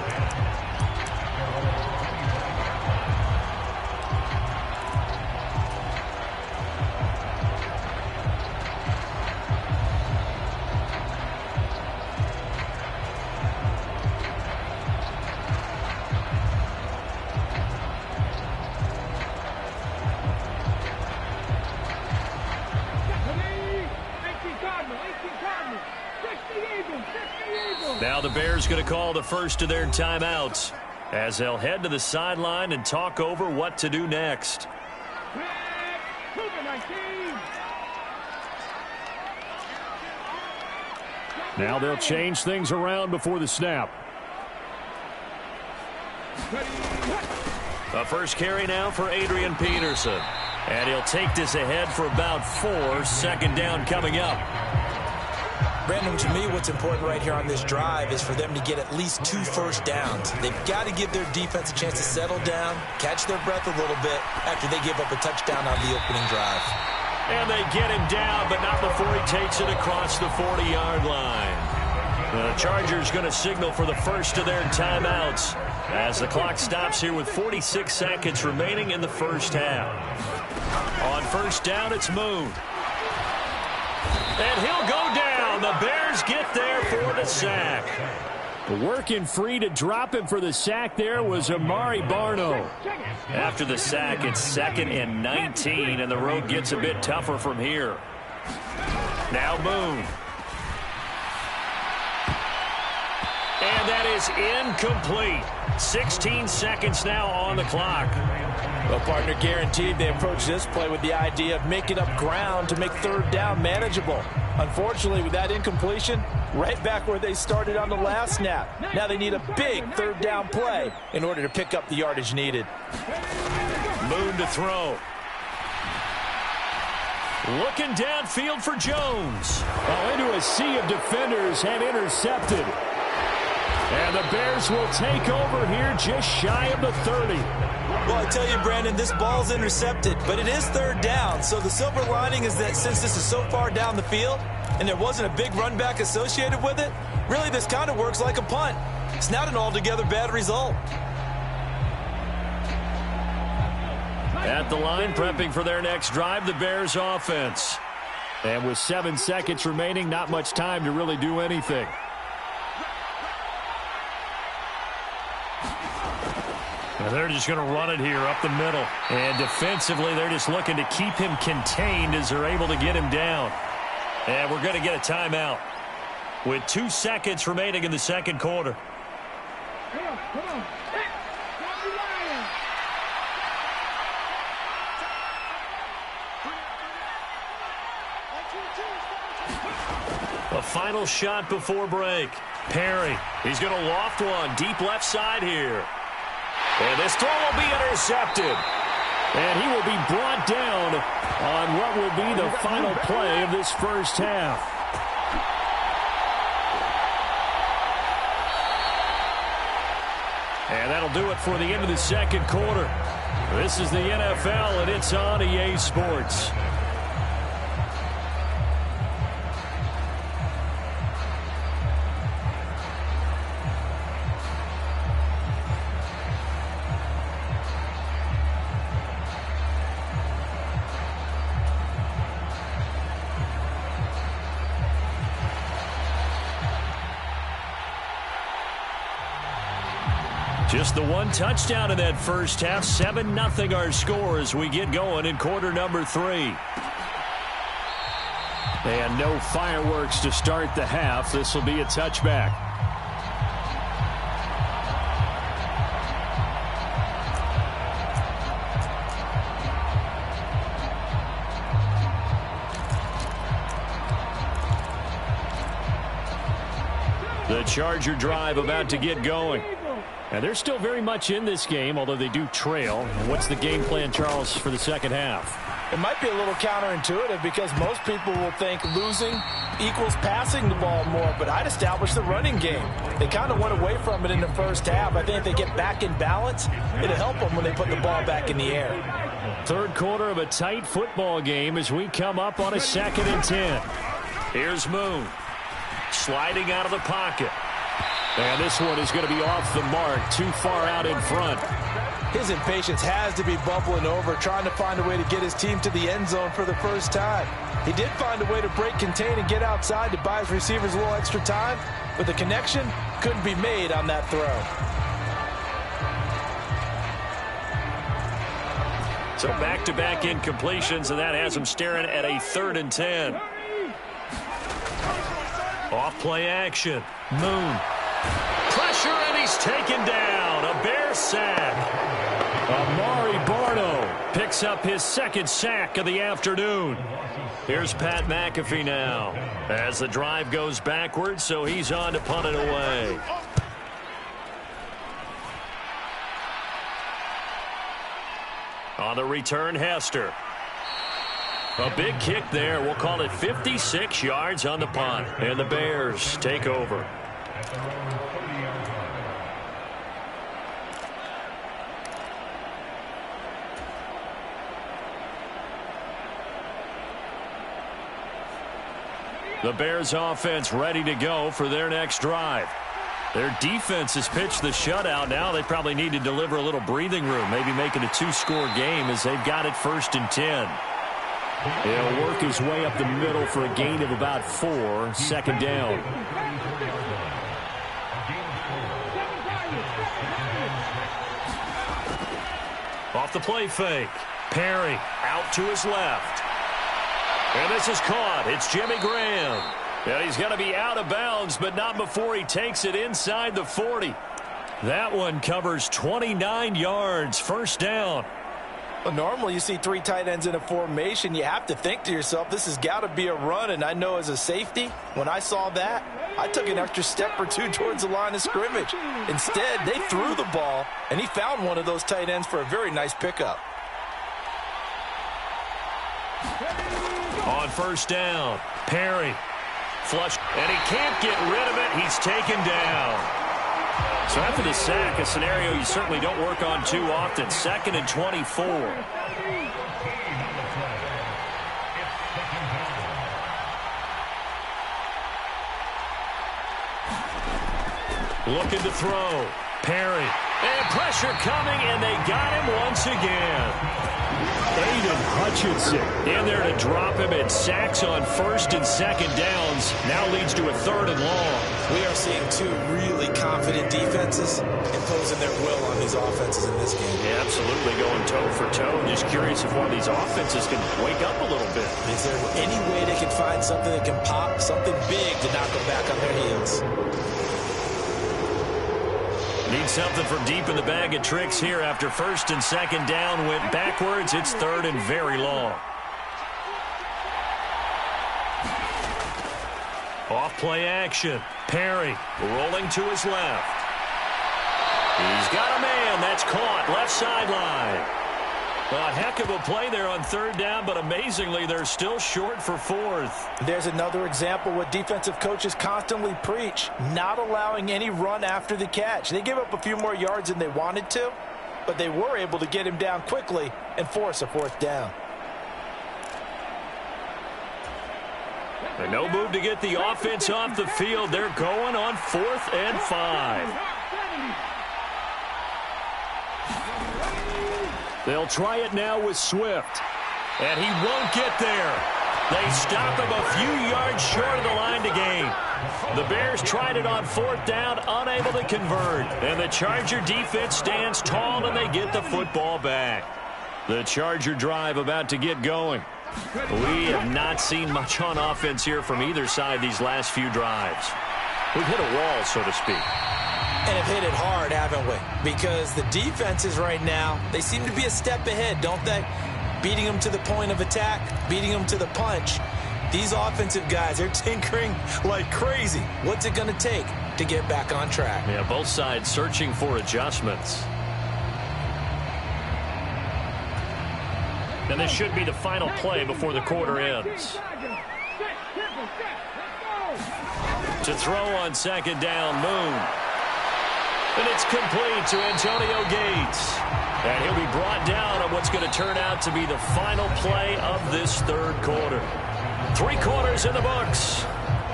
Now the Bears going to call the first of their timeouts as they'll head to the sideline and talk over what to do next. Now they'll change things around before the snap. The first carry now for Adrian Peterson. And he'll take this ahead for about 4. Second down coming up. Brandon, to me, what's important right here on this drive is for them to get at least 2 first downs. They've got to give their defense a chance to settle down, catch their breath a little bit after they give up a touchdown on the opening drive. And they get him down, but not before he takes it across the 40-yard line. The Chargers going to signal for the first of their timeouts as the clock stops here with 46 seconds remaining in the first half. On first down, it's Moon. And he'll go down. The Bears get there for the sack. Working free to drop him for the sack there was Amari Barno. After the sack, it's 2nd and 19, and the road gets a bit tougher from here. Now Moon. And that is incomplete. 16 seconds now on the clock. Well, partner, guaranteed they approach this play with the idea of making up ground to make third down manageable. Unfortunately, with that incompletion, right back where they started on the last snap. Now they need a big third down play in order to pick up the yardage needed. Moon to throw. Looking downfield for Jones. Oh, into a sea of defenders and intercepted. And the Bears will take over here just shy of the 30. Well, I tell you, Brandon, this ball's intercepted, but it is third down. So the silver lining is that since this is so far down the field and there wasn't a big run back associated with it, really this kind of works like a punt. It's not an altogether bad result. At the line, prepping for their next drive, the Bears offense. And with 7 seconds remaining, not much time to really do anything. Now they're just going to run it here up the middle. And defensively, they're just looking to keep him contained as they're able to get him down. And we're going to get a timeout with 2 seconds remaining in the second quarter. A final shot before break. Perry, he's going to loft one deep left side here. And this throw will be intercepted. And he will be brought down on what will be the final play of this first half. And that'll do it for the end of the second quarter. This is the NFL, and it's on EA Sports. Just the one touchdown in that first half. 7-0 our score as we get going in quarter number 3. And no fireworks to start the half. This will be a touchback. The Charger drive about to get going. And they're still very much in this game, although they do trail. What's the game plan, Charles, for the second half? It might be a little counterintuitive because most people will think losing equals passing the ball more, but I'd establish the running game. They kind of went away from it in the first half. I think if they get back in balance, it'll help them when they put the ball back in the air. Third quarter of a tight football game as we come up on a 2nd and 10. Here's Moon. Sliding out of the pocket. And this one is going to be off the mark, too far out in front. His impatience has to be bubbling over, trying to find a way to get his team to the end zone for the first time. He did find a way to break contain and get outside to buy his receivers a little extra time, but the connection couldn't be made on that throw. So back-to-back incompletions, and that has him staring at a 3rd and 10. Off play action. Moon. Pressure, and he's taken down. A Bear sack. Amari Barno picks up his second sack of the afternoon. Here's Pat McAfee now as the drive goes backwards, so he's on to punt it away. On the return, Hester. A big kick there. We'll call it 56 yards on the punt. And the Bears take over. The Bears offense ready to go for their next drive. Their defense has pitched the shutout. Now they probably need to deliver a little breathing room, maybe make it a 2-score game as they've got it 1st and 10. He'll work his way up the middle for a gain of about 4, 2nd down. Off the play fake. Perry out to his left. And this is caught. It's Jimmy Graham. And he's going to be out of bounds, but not before he takes it inside the 40. That one covers 29 yards. 1st down. Well, normally you see 3 tight ends in a formation. You have to think to yourself, this has got to be a run. And I know as a safety, when I saw that, I took an extra step or 2 towards the line of scrimmage. Instead, they threw the ball, and he found one of those tight ends for a very nice pickup. On 1st down, Perry. Flush, and he can't get rid of it. He's taken down. So after the sack, a scenario you certainly don't work on too often. 2nd and 24. Looking to throw. Perry. And pressure coming, and they got him once again. Aiden Hutchinson in there to drop him, and sacks on 1st and 2nd downs. Now leads to a 3rd and long. We are seeing 2 really confident defenses imposing their will on these offenses in this game. Yeah, absolutely going toe for toe. Just curious if one of these offenses can wake up a little bit. Is there any way they can find something that can pop, something big to knock them back on their heels? Need something from deep in the bag of tricks here after 1st and 2nd down went backwards. It's 3rd and very long. Off play action. Perry rolling to his left. He's got a man. That's caught. Left sideline. A heck of a play there on 3rd down, but amazingly, they're still short for 4th. There's another example what defensive coaches constantly preach, not allowing any run after the catch. They gave up a few more yards than they wanted to, but they were able to get him down quickly and force a 4th down. And no move to get the offense off the field. They're going on 4th and 5. They'll try it now with Swift. And he won't get there. They stop him a few yards short of the line to gain. The Bears tried it on 4th down, unable to convert. And the Charger defense stands tall, and they get the football back. The Charger drive about to get going. We have not seen much on offense here from either side these last few drives. We've hit a wall, so to speak. And have hit it hard, haven't we? Because the defenses right now, they seem to be a step ahead, don't they? Beating them to the point of attack, beating them to the punch. These offensive guys, they're tinkering like crazy. What's it going to take to get back on track? Yeah, both sides searching for adjustments. And this should be the final play before the quarter ends. To throw on 2nd down, Moon. And it's complete to Antonio Gates. And he'll be brought down on what's going to turn out to be the final play of this 3rd quarter. 3 quarters in the books.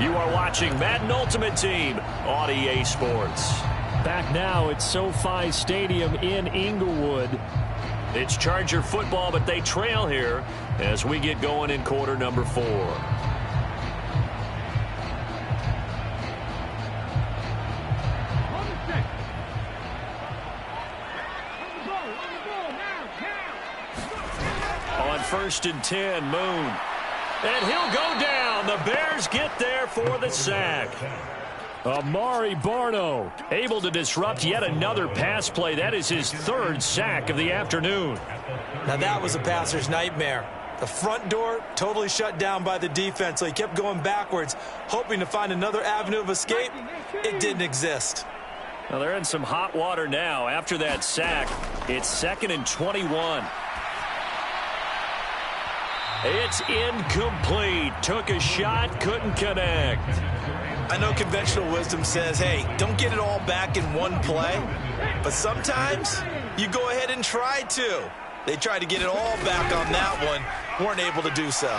You are watching Madden Ultimate Team on EA Sports. Back now at SoFi Stadium in Inglewood. It's Charger football, but they trail here as we get going in quarter number 4. On 1st and 10, Moon. And he'll go down. The Bears get there for the sack. Amari Barno able to disrupt yet another pass play. That is his third sack of the afternoon. Now that was a passer's nightmare. The front door totally shut down by the defense, so he kept going backwards, hoping to find another avenue of escape. It didn't exist. Well, they're in some hot water now. After that sack, it's 2nd and 21. It's incomplete. Took a shot, couldn't connect. I know conventional wisdom says, hey, don't get it all back in one play. But sometimes you go ahead and try to. They tried to get it all back on that one. Weren't able to do so.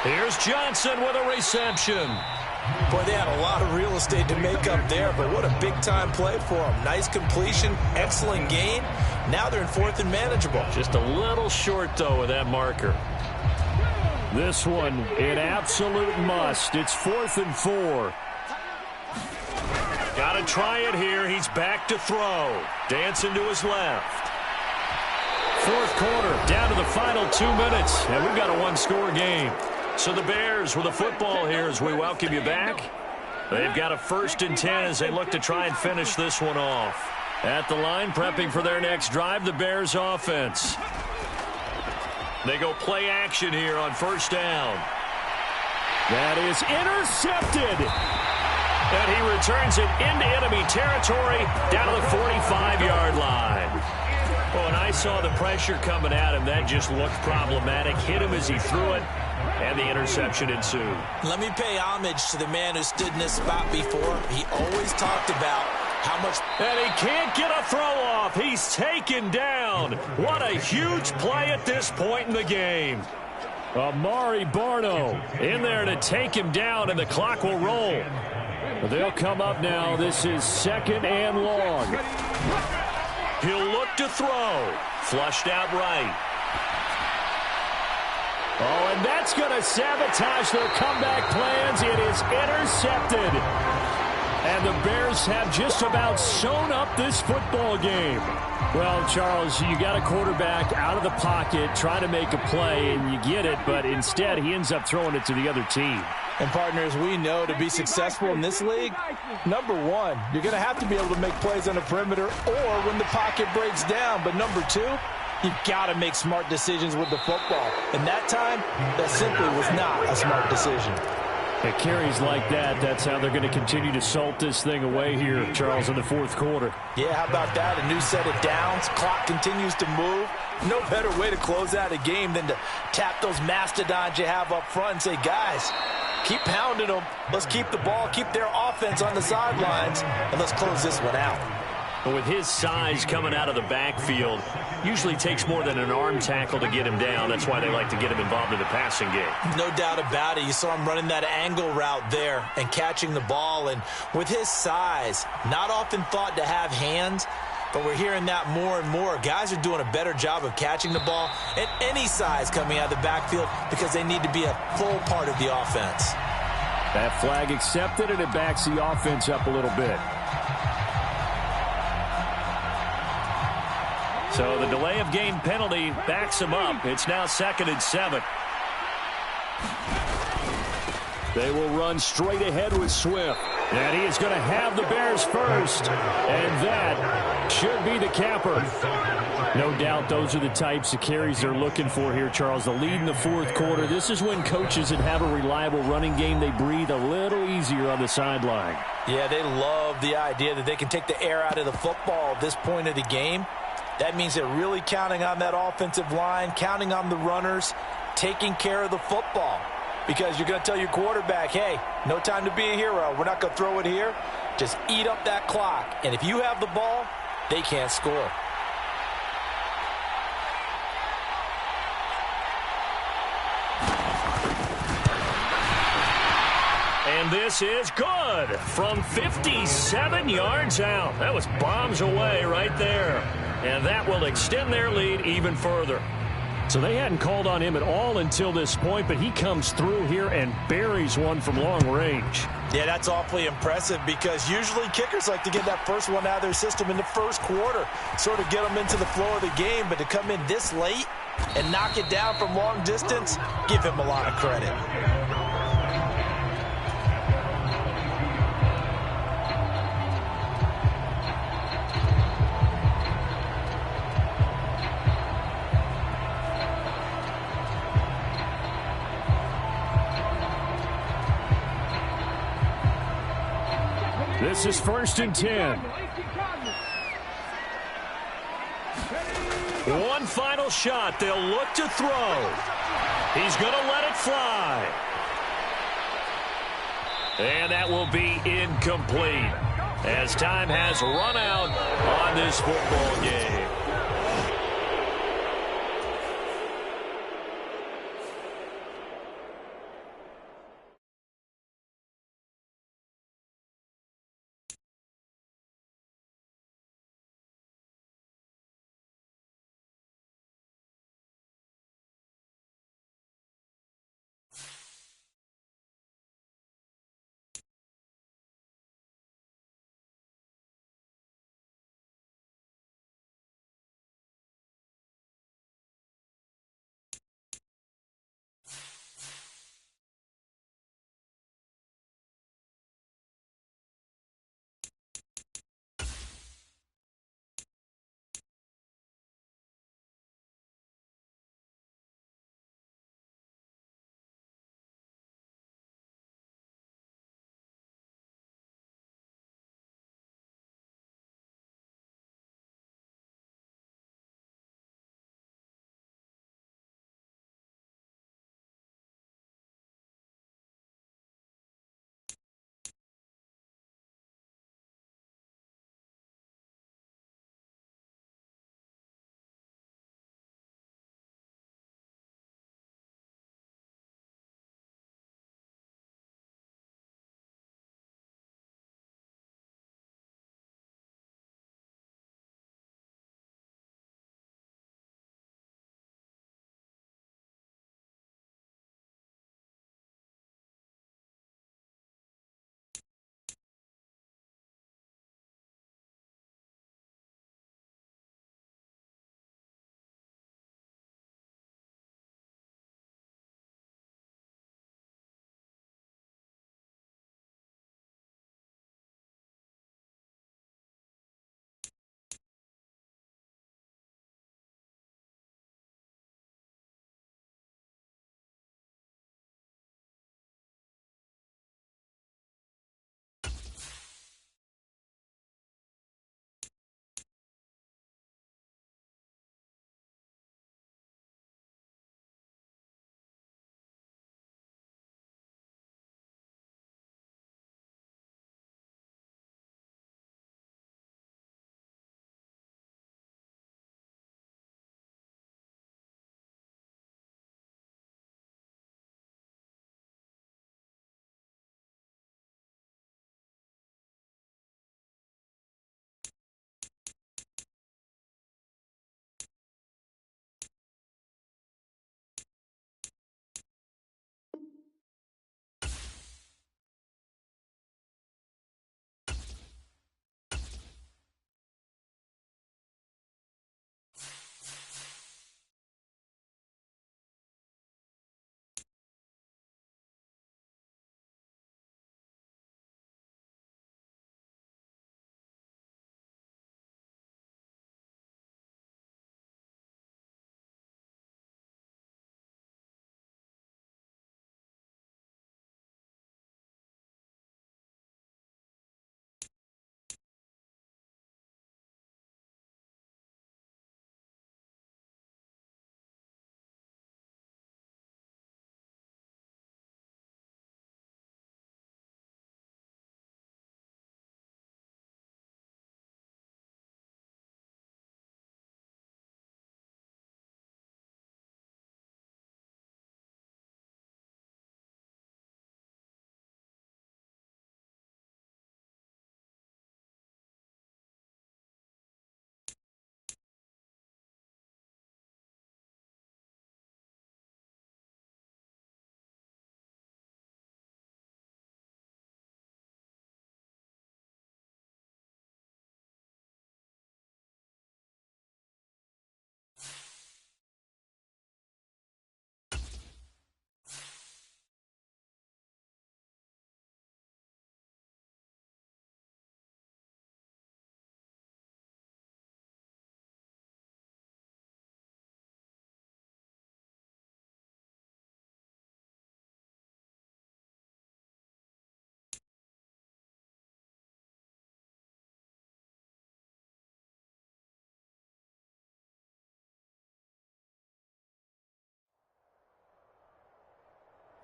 Here's Johnson with a reception. Boy, they had a lot of real estate to make up there, but what a big-time play for them. Nice completion, excellent gain. Now they're in 4th and manageable. Just a little short, though, with that marker. This one, an absolute must. It's 4th and 4. Got to try it here. He's back to throw. Dancing to his left. 4th quarter, down to the final 2 minutes, and we've got a one-score game. So the Bears with the football here as we welcome you back. They've got a 1st and 10 as they look to try and finish this one off. At the line, prepping for their next drive, the Bears offense. They go play action here on 1st down. That is intercepted. And he returns it into enemy territory down to the 45-yard line. Oh, and I saw the pressure coming at him. That just looked problematic. Hit him as he threw it, and the interception ensued. Let me pay homage to the man who stood in this spot before. He always talked about how much... And he can't get a throw off. He's taken down. What a huge play at this point in the game. Amari Barno in there to take him down, and the clock will roll. They'll come up now. This is 2nd and long. He'll look to throw. Flushed out right. Oh, and that's going to sabotage their comeback plans. It is intercepted. And the Bears have just about sewn up this football game. Well, Charles, you got a quarterback out of the pocket trying to make a play, and you get it, but instead he ends up throwing it to the other team. And partners, we know to be successful in this league, number one, you're going to have to be able to make plays on the perimeter or when the pocket breaks down. But number two, you've got to make smart decisions with the football. And that time, that simply was not a smart decision. It carries like that. That's how they're going to continue to salt this thing away here, Charles, in the 4th quarter. Yeah, how about that? A new set of downs. Clock continues to move. No better way to close out a game than to tap those mastodons you have up front and say, guys, keep pounding them. Let's keep the ball, keep their offense on the sidelines, and let's close this one out. But with his size coming out of the backfield, usually takes more than an arm tackle to get him down. That's why they like to get him involved in the passing game. No doubt about it. You saw him running that angle route there and catching the ball. And with his size, not often thought to have hands, but we're hearing that more and more. Guys are doing a better job of catching the ball at any size coming out of the backfield because they need to be a full part of the offense. That flag accepted, and it backs the offense up a little bit. So the delay of game penalty backs him up. It's now 2nd and 7. They will run straight ahead with Swift. And he is going to have the Bears first. And that should be the capper. No doubt those are the types of carries they're looking for here, Charles. The lead in the 4th quarter. This is when coaches that have a reliable running game, they breathe a little easier on the sideline. Yeah, they love the idea that they can take the air out of the football at this point of the game. That means they're really counting on that offensive line, counting on the runners, taking care of the football. Because you're going to tell your quarterback, hey, no time to be a hero. We're not going to throw it here. Just eat up that clock. And if you have the ball, they can't score. And this is good from 57 yards out. That was bombs away right there. And that will extend their lead even further. So they hadn't called on him at all until this point, but he comes through here and buries one from long range. Yeah, that's awfully impressive because usually kickers like to get that first one out of their system in the 1st quarter, sort of get them into the flow of the game. But to come in this late and knock it down from long distance, give him a lot of credit. This is 1st and 10. One final shot. They'll look to throw. He's going to let it fly. And that will be incomplete as time has run out on this football game.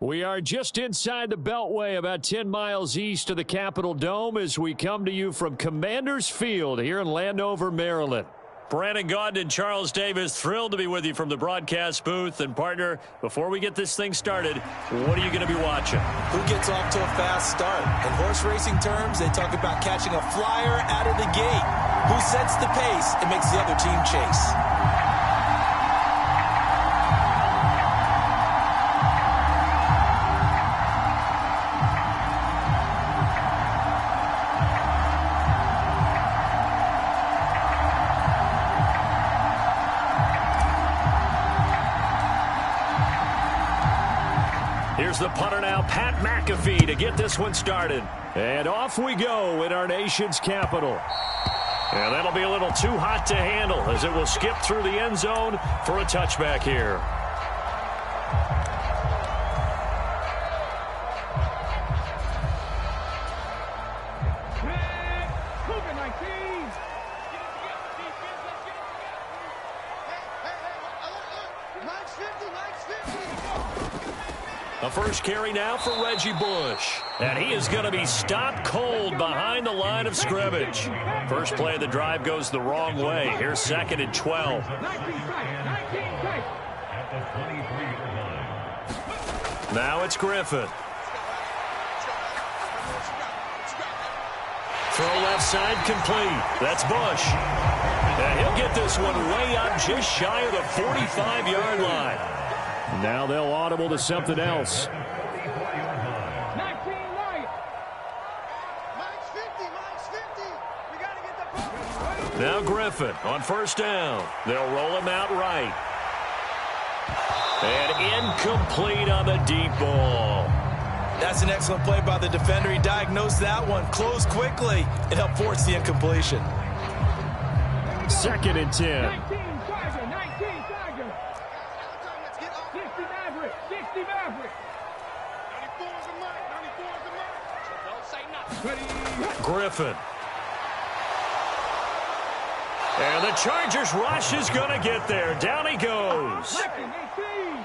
We are just inside the Beltway, about 10 miles east of the Capitol Dome, as we come to you from Commanders Field here in Landover, Maryland. Brandon Gaudin and Charles Davis, thrilled to be with you from the broadcast booth. And, partner, before we get this thing started, what are you going to be watching? Who gets off to a fast start? In horse racing terms, they talk about catching a flyer out of the gate. Who sets the pace and makes the other team chase? Here's the punter now, Pat McAfee, to get this one started. And off we go in our nation's capital. And that'll be a little too hot to handle as it will skip through the end zone for a touchback here. A first carry now for Reggie Bush. And he is going to be stopped cold behind the line of scrimmage. First play of the drive goes the wrong way. Here's 2nd and 12. Now it's Griffin. Throw left side complete. That's Bush. And he'll get this one way up just shy of the 45-yard line. Now they'll audible to something else. Now Griffin on first down. They'll roll him out right. And incomplete on the deep ball. That's an excellent play by the defender. He diagnosed that one, closed quickly, and helped force the incompletion. 2nd and 10. Griffin. And the Chargers rush is going to get there. Down he goes.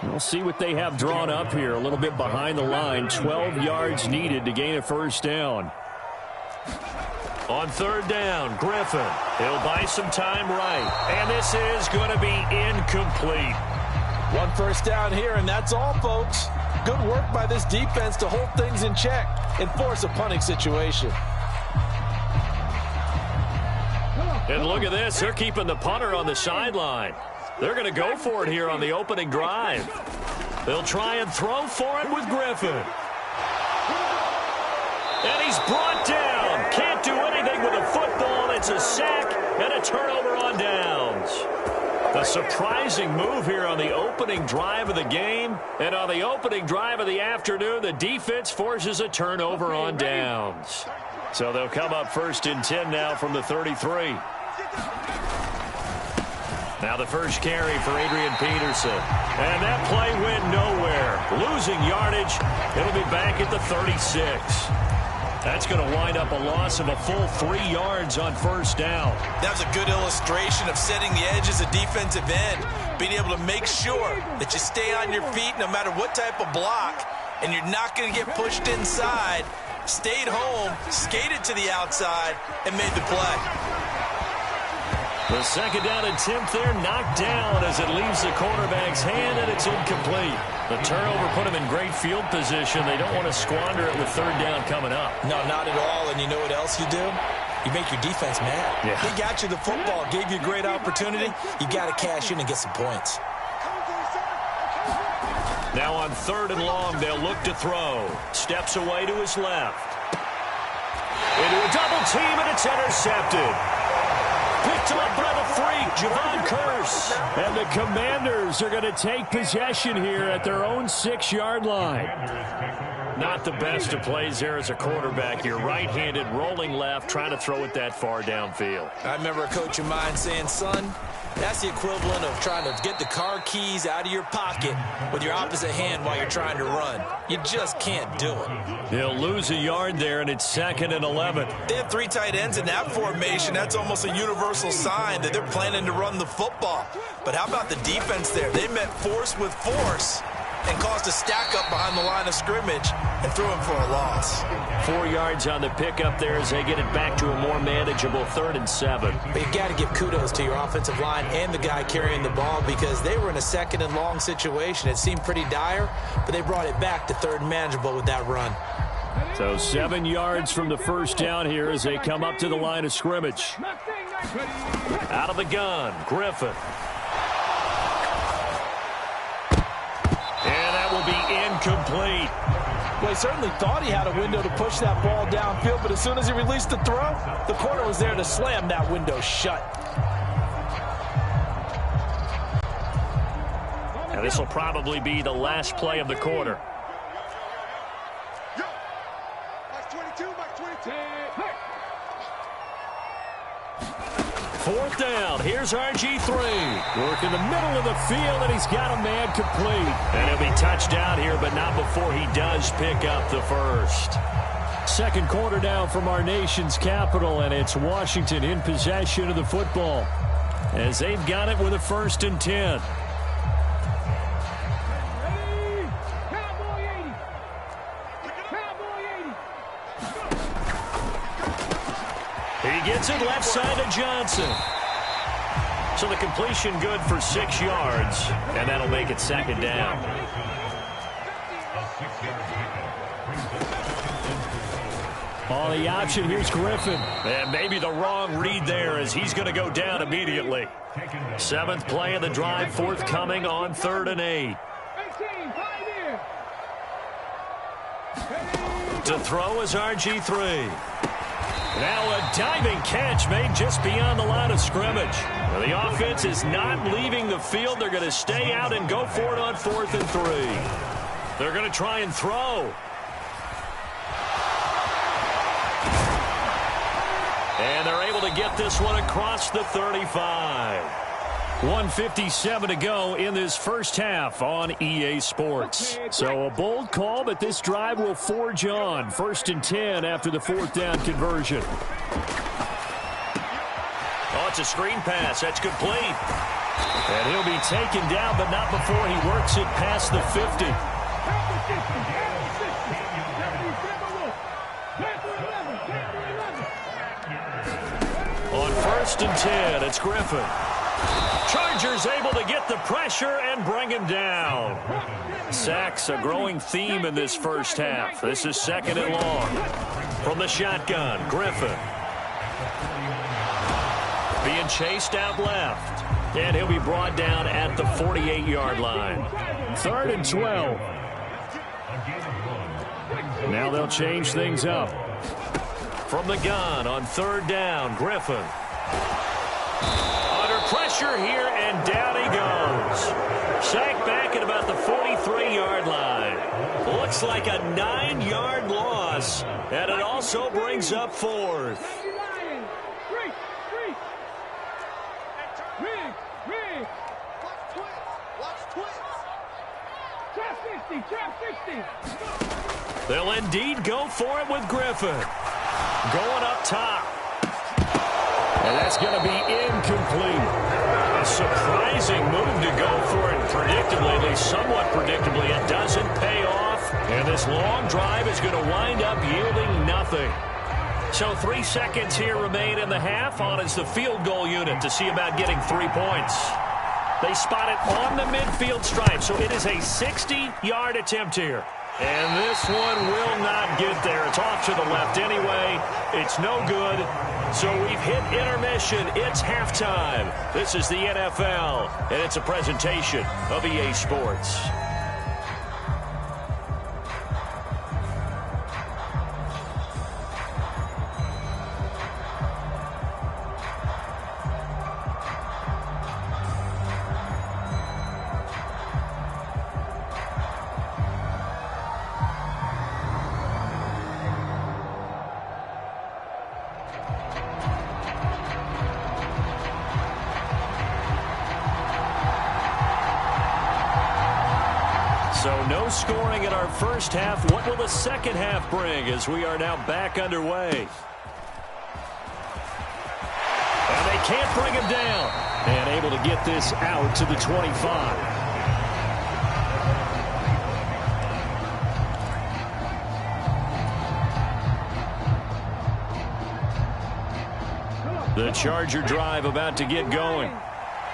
We'll see what they have drawn up here. A little bit behind the line. 12 yards needed to gain a first down. On 3rd down, Griffin. He'll buy some time right. And this is going to be incomplete. One first down here, and that's all, folks. Good work by this defense to hold things in check and force a punting situation. And look at this. They're keeping the punter on the sideline. They're going to go for it here on the opening drive. They'll try and throw for it with Griffin. And he's brought down. Can't do anything with a football. It's a sack and a turnover on downs. A surprising move here on the opening drive of the game. And on the opening drive of the afternoon, the defense forces a turnover on downs. So they'll come up 1st and 10 now from the 33. Now the first carry for Adrian Peterson. And that play went nowhere. Losing yardage. It'll be back at the 36. That's going to wind up a loss of a full 3 yards on first down. That was a good illustration of setting the edge as a defensive end. Being able to make sure that you stay on your feet no matter what type of block. And you're not going to get pushed inside. Stayed home, skated to the outside, and made the play. The 2nd down attempt there knocked down as it leaves the quarterback's hand, and it's incomplete. The turnover put him in great field position. They don't want to squander it with 3rd down coming up. No, not at all. And you know what else you do? You make your defense mad. Yeah. They got you the football, gave you a great opportunity. You got to cash in and get some points. Now on 3rd and long, they'll look to throw. Steps away to his left. Into a double team, and it's intercepted. Picked up by the freak, Javon Curse. And the Commanders are going to take possession here at their own 6-yard line. Not the best of plays there as a quarterback. You're right-handed, rolling left, trying to throw it that far downfield. I remember a coach of mine saying, son, that's the equivalent of trying to get the car keys out of your pocket with your opposite hand while you're trying to run. You just can't do it. They'll lose a yard there, and it's 2nd and 11. They have 3 tight ends in that formation. That's almost a universal sign that they're planning to run the football. But how about the defense there? They met force with force and caused a stack up behind the line of scrimmage and threw him for a loss. 4 yards on the pickup there as they get it back to a more manageable 3rd and 7. But you've got to give kudos to your offensive line and the guy carrying the ball because they were in a 2nd and long situation. It seemed pretty dire, but they brought it back to 3rd and manageable with that run. So 7 yards from the first down here as they come up to the line of scrimmage. Out of the gun, Griffin. And that will be incomplete. Well, he certainly thought he had a window to push that ball downfield, but as soon as he released the throw, the corner was there to slam that window shut. And this will probably be the last play of the quarter. Fourth down. Here's RG3. Work in the middle of the field, and he's got a man complete. And he'll be touched down here, but not before he does pick up the first. Second quarter now from our nation's capital, and it's Washington in possession of the football as they've got it with a 1st and 10. He gets it left side to Johnson. So the completion good for 6 yards, and that'll make it 2nd down. On the option, here's Griffin. And maybe the wrong read there as he's going to go down immediately. 7th play of the drive, forthcoming on 3rd and 8. To throw is RG3. Now a diving catch made just beyond the line of scrimmage. Well, the offense is not leaving the field. They're going to stay out and go for it on 4th and 3. They're going to try and throw. And they're able to get this one across the 35. 1:57 to go in this first half on EA Sports. So a bold call, but this drive will forge on. 1st and 10 after the 4th down conversion. Oh, it's a screen pass. That's complete. And he'll be taken down, but not before he works it past the 50. On 1st and 10, it's Griffin. Chargers able to get the pressure and bring him down. Sacks a growing theme in this first half. This is 2nd and long. From the shotgun, Griffin. Being chased out left. And he'll be brought down at the 48-yard line. 3rd and 12. Now they'll change things up. From the gun on 3rd down, Griffin. Pressure here, and down he goes. Sacked back at about the 43-yard line. Looks like a 9-yard loss, and it also brings up 4th. They'll indeed go for it with Griffin. Going up top. And that's going to be incomplete. A surprising move to go for it predictably, at least somewhat predictably. It doesn't pay off, and this long drive is going to wind up yielding nothing. So 3 seconds here remain in the half. On is the field goal unit to see about getting 3 points. They spot it on the midfield stripe, so it is a 60-yard attempt here. And this one will not get there. It's off to the left anyway. It's no good. So we've hit intermission. It's halftime. This is the NFL, and it's a presentation of EA Sports. So no scoring in our first half. What will the second half bring as we are now back underway? And they can't bring him down. And able to get this out to the 25. The Charger drive about to get going.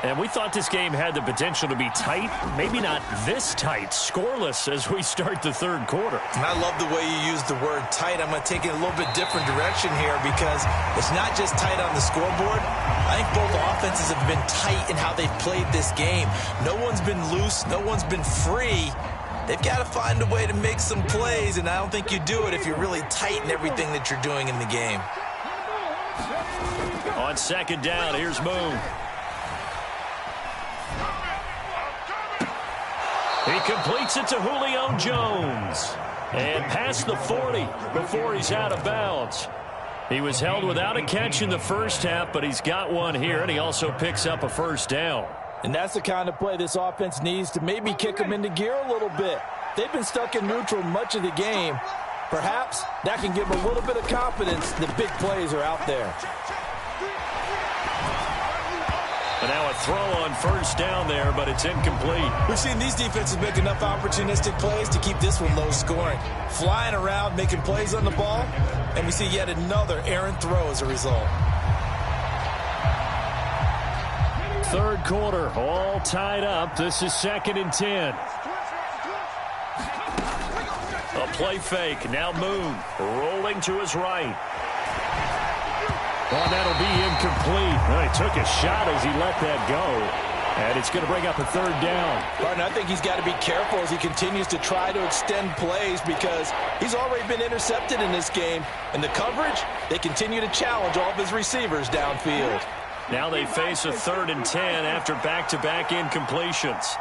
And we thought this game had the potential to be tight, maybe not this tight, scoreless as we start the third quarter. And I love the way you use the word tight. I'm going to take it a little bit different direction here because it's not just tight on the scoreboard. I think both offenses have been tight in how they've played this game. No one's been loose. No one's been free. They've got to find a way to make some plays, and I don't think you do it if you're really tight in everything that you're doing in the game. On second down, here's Moon. He completes it to Julio Jones. And past the 40 before he's out of bounds. He was held without a catch in the first half, but he's got one here, and he also picks up a first down. And that's the kind of play this offense needs to maybe kick them into gear a little bit. They've been stuck in neutral much of the game. Perhaps that can give them a little bit of confidence that big plays are out there. And now a throw on first down there, but it's incomplete. We've seen these defenses make enough opportunistic plays to keep this one low scoring. Flying around, making plays on the ball, and we see yet another errant throw as a result. Third quarter, all tied up. This is 2nd and 10. A play fake. Now Moon rolling to his right. Well, that'll be incomplete. Well, he took a shot as he let that go. And it's going to bring up a third down. Martin, I think he's got to be careful as he continues to try to extend plays because he's already been intercepted in this game. And the coverage, they continue to challenge all of his receivers downfield. Now they face a 3rd and 10 after back-to-back incompletions.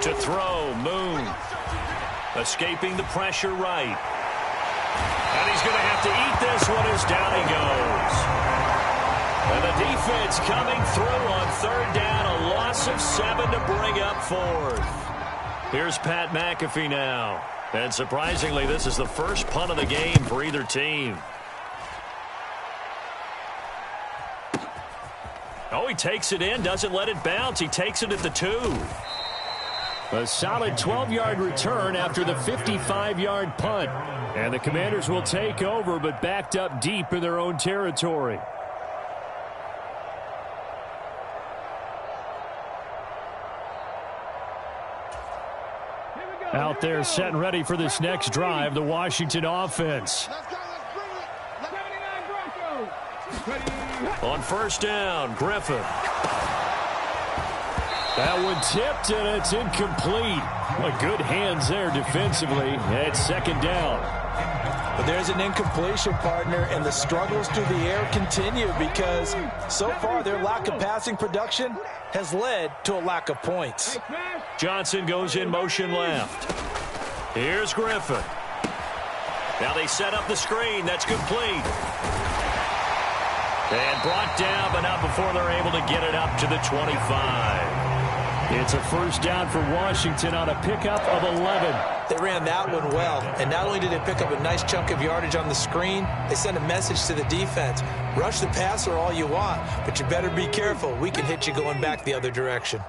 To throw, Moon. Escaping the pressure right. And he's going to have to eat this one as down he goes. And the defense coming through on 3rd down. A loss of 7 to bring up 4th. Here's Pat McAfee now. And surprisingly, this is the first punt of the game for either team. Oh, he takes it in, doesn't let it bounce. He takes it at the 2. A solid 12-yard return after the 55-yard punt. And the Commanders will take over, but backed up deep in their own territory. Out there set and ready for this next drive, the Washington offense. On first down, Griffin. That one tipped, and it's incomplete. Well, good hands there defensively. It's 2nd down. But there's an incompletion, partner, and the struggles through the air continue because so far their lack of passing production has led to a lack of points. Johnson goes in motion left. Here's Griffin. Now they set up the screen. That's complete. And brought down, but not before they're able to get it up to the 25. It's a first down for Washington on a pickup of 11. They ran that one well, and not only did they pick up a nice chunk of yardage on the screen, they sent a message to the defense. Rush the passer all you want, but you better be careful. We can hit you going back the other direction.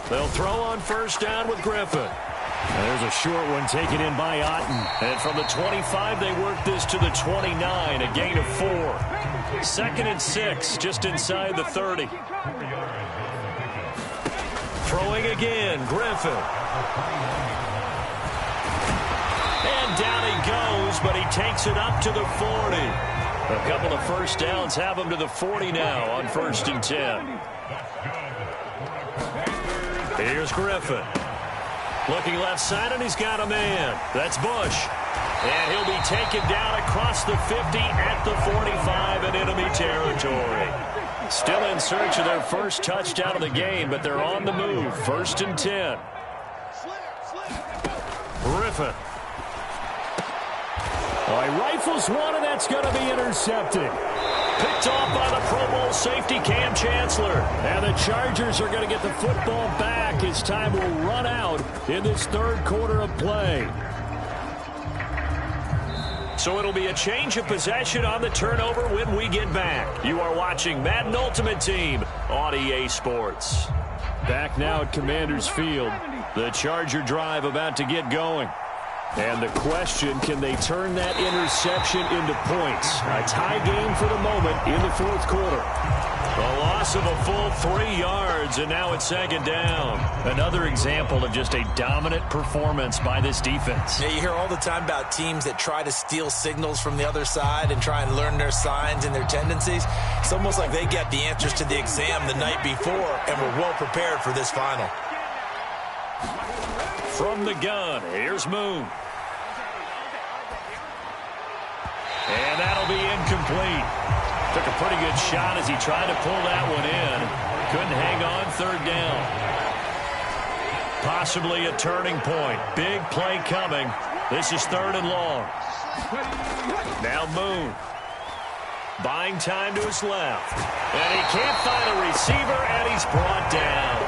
They'll throw on first down with Griffin. There's a short one taken in by Otten. And from the 25, they work this to the 29, a gain of 4. 2nd and 6, just inside the 30. Throwing again, Griffin. And down he goes, but he takes it up to the 40. A couple of first downs have him to the 40 now on 1st and 10. Here's Griffin. Looking left side, and he's got a man. That's Bush. And he'll be taken down across the 50 at the 45 in enemy territory. Still in search of their first touchdown of the game, but they're on the move. 1st and 10. Griffin. He rifles one, and that's going to be intercepted. Picked off by the Pro Bowl safety Cam Chancellor. And the Chargers are going to get the football back as time will run out in this third quarter of play. So it'll be a change of possession on the turnover when we get back. You are watching Madden Ultimate Team on EA Sports. Back now at Commanders Field. The Charger drive about to get going. And the question, can they turn that interception into points? A tie game for the moment in the fourth quarter. A loss of a full 3 yards, and now it's second down. Another example of just a dominant performance by this defense. Yeah, you hear all the time about teams that try to steal signals from the other side and try and learn their signs and their tendencies. It's almost like they get the answers to the exam the night before and were well prepared for this final. From the gun, here's Moon. And that'll be incomplete. Took a pretty good shot as he tried to pull that one in. Couldn't hang on, third down. Possibly a turning point. Big play coming. This is third and long. Now Moon. Buying time to his left. And he can't find a receiver, and he's brought down.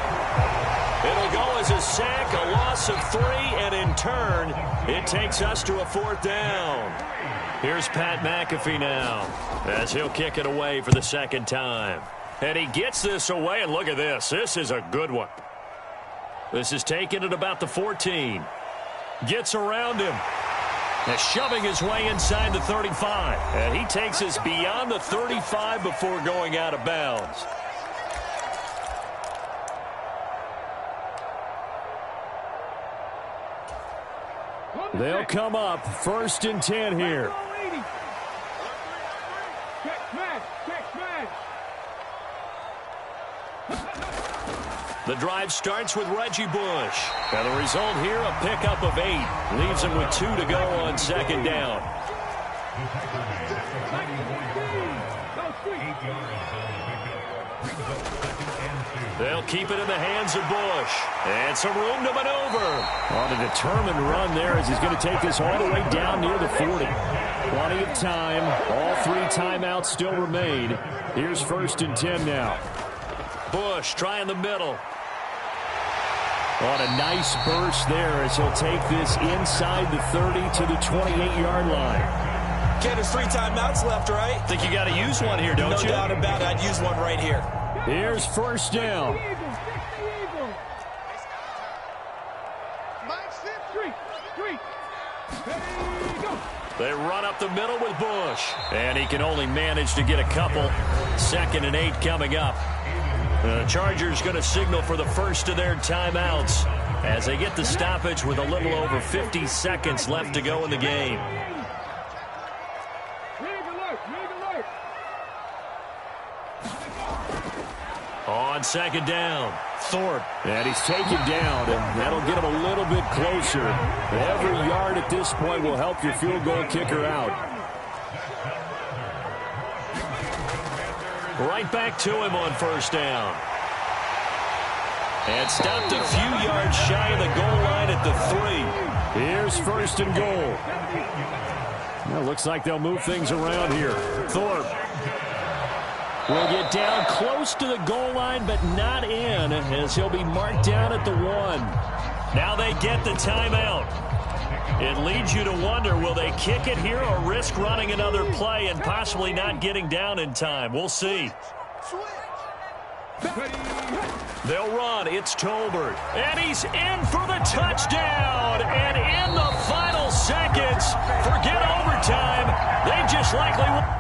It'll go as a sack, a loss of 3, and in turn, it takes us to a fourth down. Here's Pat McAfee now as he'll kick it away for the second time. And he gets this away, and look at this. This is a good one. This is taken at about the 14. Gets around him. And shoving his way inside the 35. And he takes us beyond the 35 before going out of bounds. They'll come up first and 10 here. The drive starts with Reggie Bush. And the result here, a pickup of 8. Leaves him with 2 to go on second down. They'll keep it in the hands of Bush. And some room to maneuver. On a determined run there as he's going to take this all the way down near the 40. Plenty of time. All 3 timeouts still remain. Here's first and 10 now. Bush trying the middle. On a nice burst there as he'll take this inside the 30 to the 28-yard line. Ken, there's 3 timeouts left, right? Think you got to use one here, don't you? No doubt about it. I'd use one right here. Here's first down. They run up the middle with Bush. And he can only manage to get a couple. Second and 8 coming up. The Chargers going to signal for the first of their timeouts as they get the stoppage with a little over 50 seconds left to go in the game. On second down, Thorpe. And he's taken down, and that'll get him a little bit closer. Every yard at this point will help your field goal kicker out. Right back to him on first down. And stopped a few yards shy of the goal line at the 3. Here's first and goal. Well, looks like they'll move things around here. Thorpe will get down close to the goal line, but not in, as he'll be marked down at the 1. Now they get the timeout. It leads you to wonder, will they kick it here or risk running another play and possibly not getting down in time? We'll see. They'll run. It's Tolbert. And he's in for the touchdown. And in the final seconds, forget overtime. They just likely...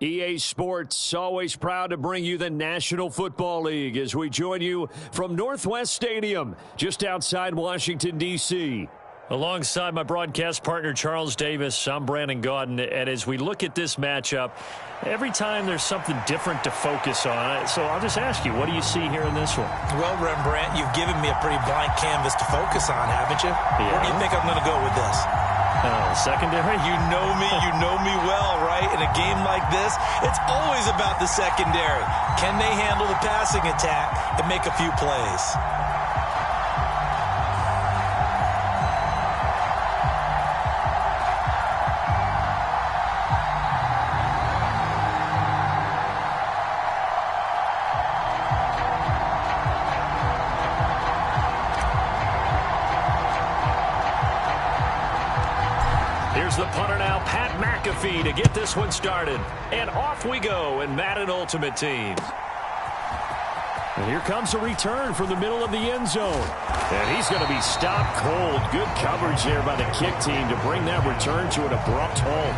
EA Sports, always proud to bring you the National Football League as we join you from Northwest Stadium, just outside Washington, D.C. Alongside my broadcast partner, Charles Davis, I'm Brandon Gaudin. And as we look at this matchup, every time there's something different to focus on. So I'll just ask you, what do you see here in this one? Well, Rembrandt, you've given me a pretty blank canvas to focus on, haven't you? Yeah. Where do you think I'm going to go with this? Secondary? You know me well, right? In a game like this, it's always about the secondary. Can they handle the passing attack and make a few plays? Here's the punter now, Pat McAfee, to get this one started. And off we go in Madden Ultimate Team. And here comes a return from the middle of the end zone. And he's going to be stopped cold. Good coverage there by the kick team to bring that return to an abrupt halt.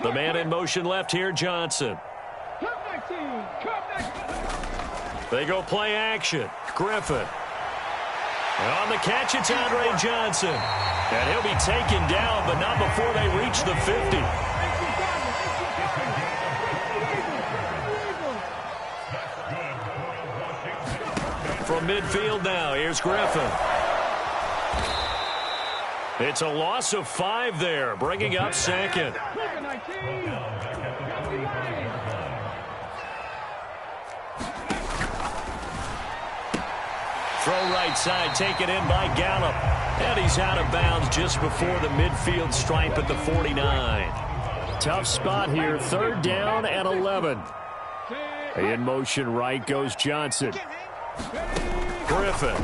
The man in motion left here, Johnson. They go play action. Griffin. And on the catch, it's Andre Johnson. And he'll be taken down, but not before they reach the 50. From midfield now, here's Griffin. It's a loss of 5 there, bringing up second. Throw right side, taken in by Gallup. And he's out of bounds just before the midfield stripe at the 49. Tough spot here, 3rd down and 11. In motion right goes Johnson. Griffin.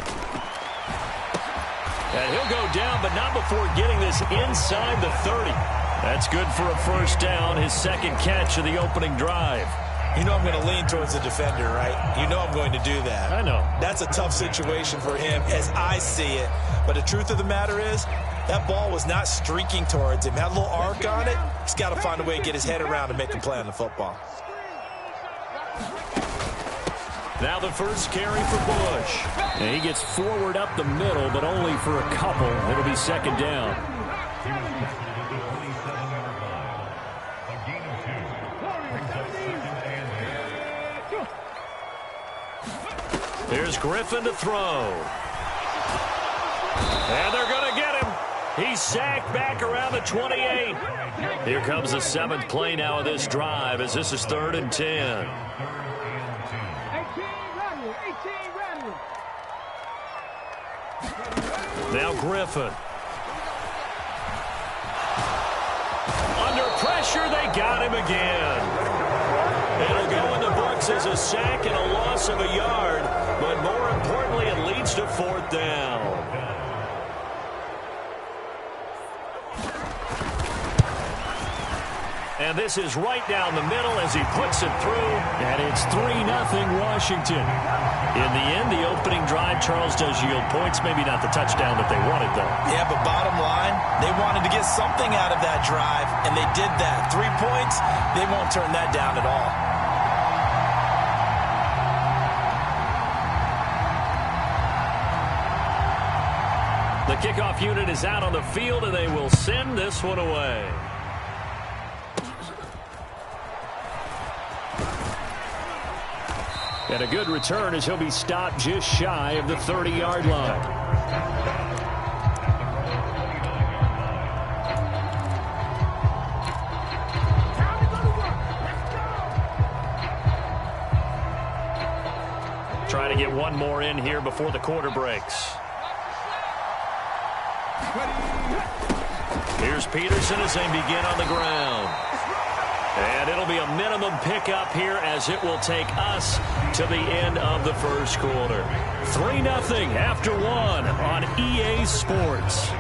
And he'll go down, but not before getting this inside the 30. That's good for a first down, his second catch of the opening drive. You know I'm going to lean towards the defender, right? You know I'm going to do that. I know. That's a tough situation for him as I see it. But the truth of the matter is, that ball was not streaking towards him. Had a little arc on it. He's got to find a way to get his head around and make a play on the football. Now the first carry for Bush. And he gets forward up the middle, but only for a couple. It'll be second down. There's Griffin to throw. And they're going to get him. He's sacked back around the 28. Here comes the 7th play now of this drive as this is 3rd and 10. Now Griffin. Under pressure, they got him again. It'll go in the books as a sack and a loss of a yard, but more importantly, it leads to 4th down. And this is right down the middle as he puts it through. And it's 3-0 Washington. In the end, the opening drive, Charles, does yield points. Maybe not the touchdown that they wanted, though. Yeah, but bottom line, they wanted to get something out of that drive, and they did that. 3 points, they won't turn that down at all. The kickoff unit is out on the field, and they will send this one away. And a good return as he'll be stopped just shy of the 30-yard line. Trying to get one more in here before the quarter breaks. Here's Peterson as they begin on the ground. And it'll be a minimum pickup here as it will take us to the end of the first quarter. 3-0 after 1 on EA Sports.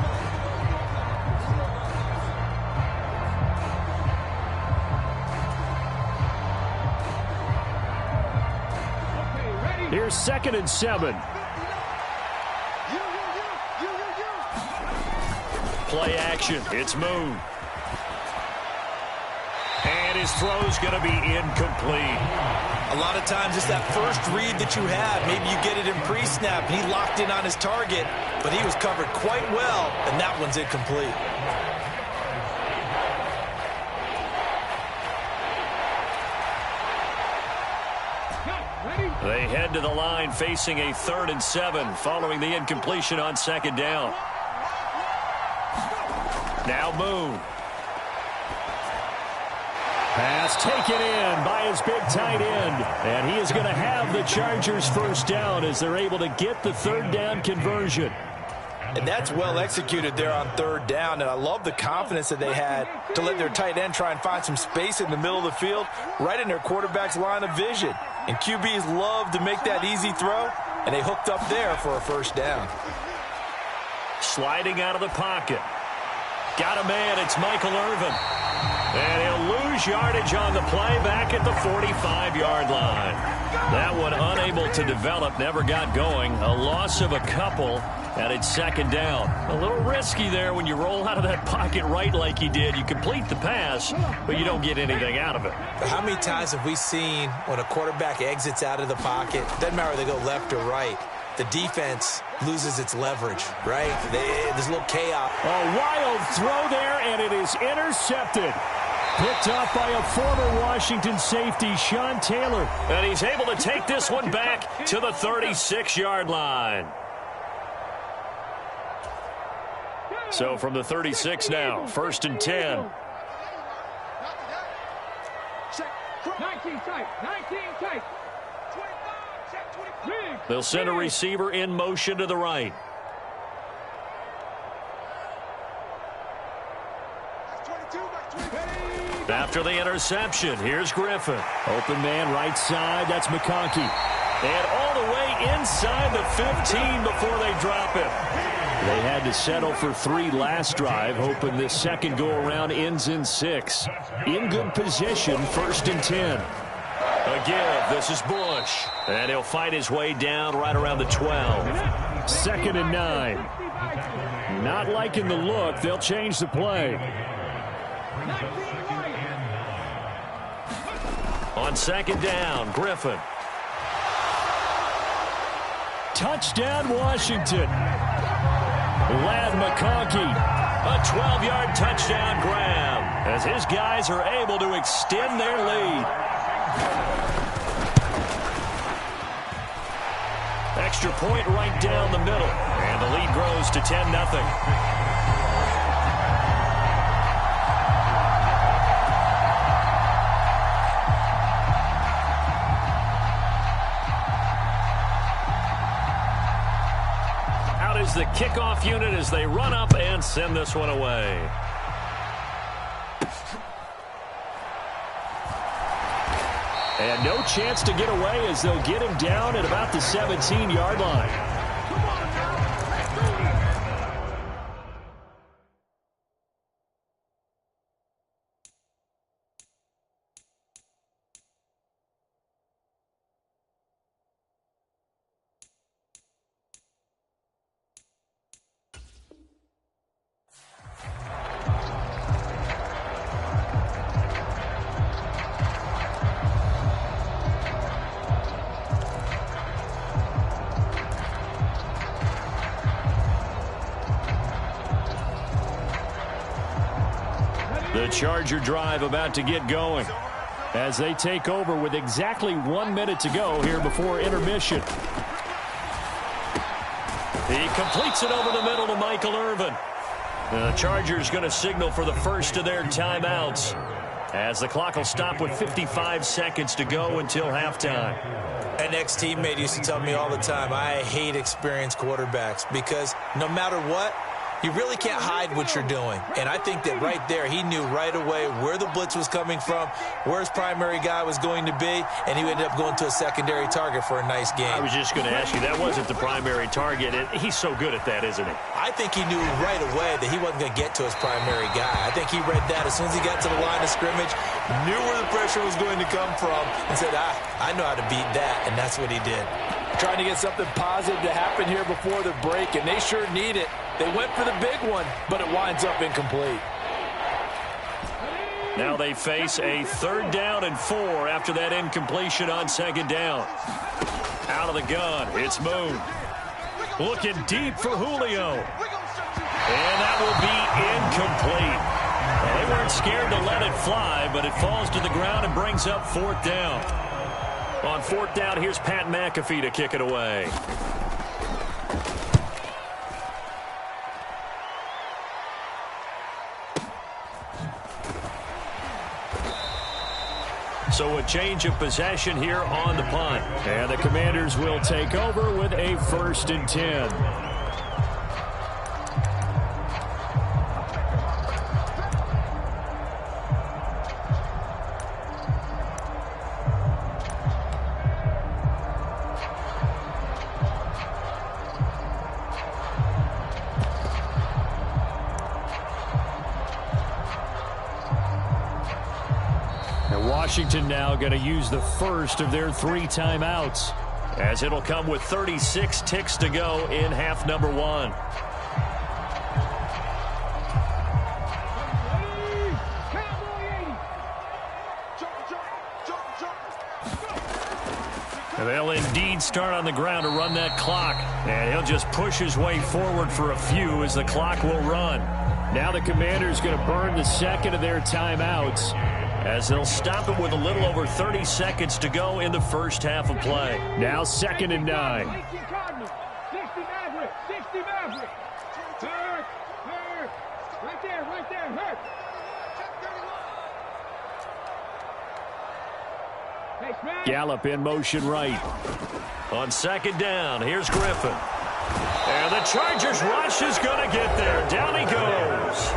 Here's 2nd and 7. Play action. It's Moon. And his throw's going to be incomplete. A lot of times it's that first read that you have. Maybe you get it in pre-snap, and he locked in on his target, but he was covered quite well, and that one's incomplete. They head to the line facing a 3rd and 7 following the incompletion on 2nd down. Now Moon. Pass taken in by his big tight end. And he is going to have the Chargers 1st down as they're able to get the 3rd down conversion. And that's well executed there on 3rd down. And I love the confidence that they had to let their tight end try and find some space in the middle of the field, right in their quarterback's line of vision. And QBs love to make that easy throw, and they hooked up there for a 1st down. Sliding out of the pocket. Got a man. It's Michael Irvin. And he'll lose yardage on the play back at the 45-yard line. That one unable to develop, never got going. A loss of a couple, and it's 2nd down. A little risky there when you roll out of that pocket right like he did. You complete the pass, but you don't get anything out of it. But how many times have we seen when a quarterback exits out of the pocket, doesn't matter whether they go left or right, the defense loses its leverage, right? There's a little chaos. A wild throw there, and it is intercepted. Picked up by a former Washington safety, Sean Taylor. And he's able to take this one back to the 36-yard line. So from the 36 now, 1st and 10. 19 tight, 19 tight. 25, check 25. They'll send a receiver in motion to the right. After the interception, here's Griffin. Open man right side, that's McConkey. And all the way inside the 15 before they drop him. They had to settle for 3 last drive, hoping this second go-around ends in 6. In good position, 1st and 10. A give, this is Bush. And he'll fight his way down right around the 12. 2nd and 9. Not liking the look, they'll change the play. On 2nd down, Griffin. Touchdown, Washington. Lad McConkey. A 12-yard touchdown grab as his guys are able to extend their lead. Extra point right down the middle. And the lead grows to 10-0. The kickoff unit as they run up and send this one away. And no chance to get away as they'll get him down at about the 17-yard line. The Charger drive about to get going as they take over with exactly 1 minute to go here before intermission. He completes it over the middle to Michael Irvin. The Chargers going to signal for the first of their timeouts as the clock will stop with 55 seconds to go until halftime. An ex-teammate used to tell me all the time, I hate experienced quarterbacks because no matter what, you really can't hide what you're doing. And I think that right there, he knew right away where the blitz was coming from, where his primary guy was going to be, and he ended up going to a secondary target for a nice game. I was just going to ask you, that wasn't the primary target. And he's so good at that, isn't he? I think he knew right away that he wasn't going to get to his primary guy. I think he read that as soon as he got to the line of scrimmage, knew where the pressure was going to come from, and said, I know how to beat that, and that's what he did. Trying to get something positive to happen here before the break, and they sure need it. They went for the big one, but it winds up incomplete. Now they face a 3rd down and 4 after that incompletion on 2nd down. Out of the gun, it's Moon. Looking deep for Julio. And that will be incomplete. Well, they weren't scared to let it fly, but it falls to the ground and brings up 4th down. On 4th down, here's Pat McAfee to kick it away. So a change of possession here on the punt. And the Commanders will take over with a 1st and 10. Washington now going to use the first of their 3 timeouts, as it'll come with 36 ticks to go in half number 1. And they'll indeed start on the ground to run that clock, and he'll just push his way forward for a few as the clock will run. Now the Commanders going to burn the 2nd of their timeouts, as they'll stop it with a little over 30 seconds to go in the first half of play. Now 2nd and 9. 60 Maverick. 60 Maverick. Hurt. Right there. Hurt. Gallup in motion right. On 2nd down, here's Griffin. And the Chargers rush is going to get there. Down he goes.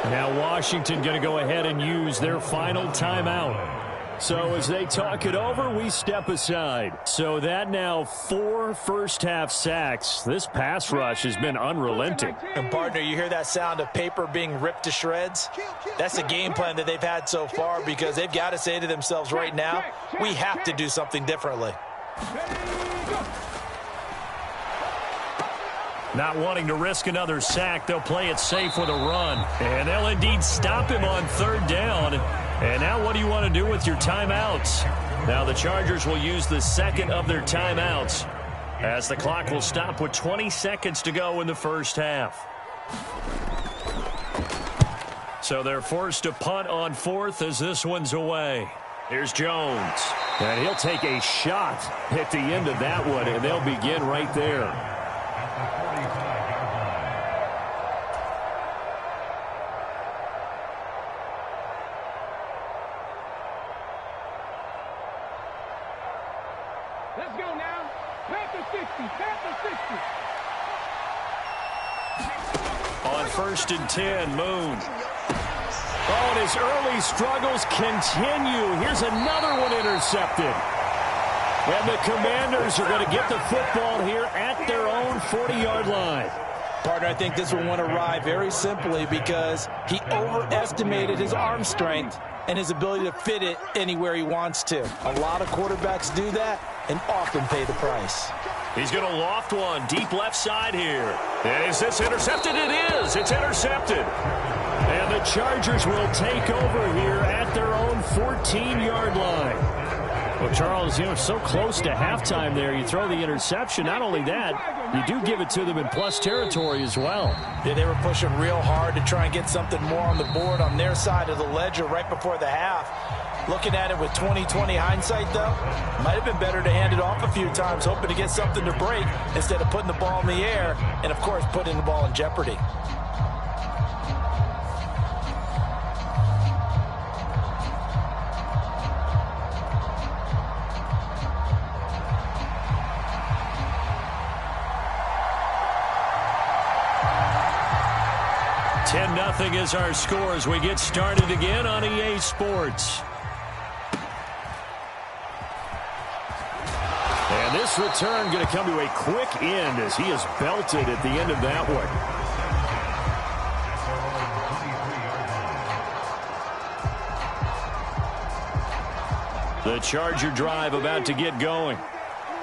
Now Washington going to go ahead and use their final timeout. So as they talk it over, we step aside. So that now 4 first-half sacks. This pass rush has been unrelenting. And, partner, you hear that sound of paper being ripped to shreds? That's the game plan that they've had so far, because they've got to say to themselves right now, we have to do something differently. Not wanting to risk another sack, they'll play it safe with a run. And they'll indeed stop him on 3rd down. And now what do you want to do with your timeouts? Now the Chargers will use the 2nd of their timeouts, as the clock will stop with 20 seconds to go in the first half. So they're forced to punt on 4th as this one's away. Here's Jones. And he'll take a shot at the end of that one, and they'll begin right there. Let's go now. Panther 60. On 1st and 10, Moon. Oh, and his early struggles continue. Here's another one intercepted. And the Commanders are going to get the football here at their own 40-yard line. Partner, I think this one went awry very simply because he overestimated his arm strength and his ability to fit it anywhere he wants to. A lot of quarterbacks do that and often pay the price. He's going to loft one deep left side here. And is this intercepted? It is. It's intercepted. And the Chargers will take over here at their own 14-yard line. Well, Charles, so close to halftime there. You throw the interception. Not only that, you do give it to them in plus territory as well. Yeah, they were pushing real hard to try and get something more on the board on their side of the ledger right before the half. Looking at it with 20/20 hindsight, though, might have been better to hand it off a few times, hoping to get something to break instead of putting the ball in the air and, of course, putting the ball in jeopardy. Nothing is our score as we get started again on EA Sports. And this return going to come to a quick end as he is belted at the end of that one. The Charger drive about to get going.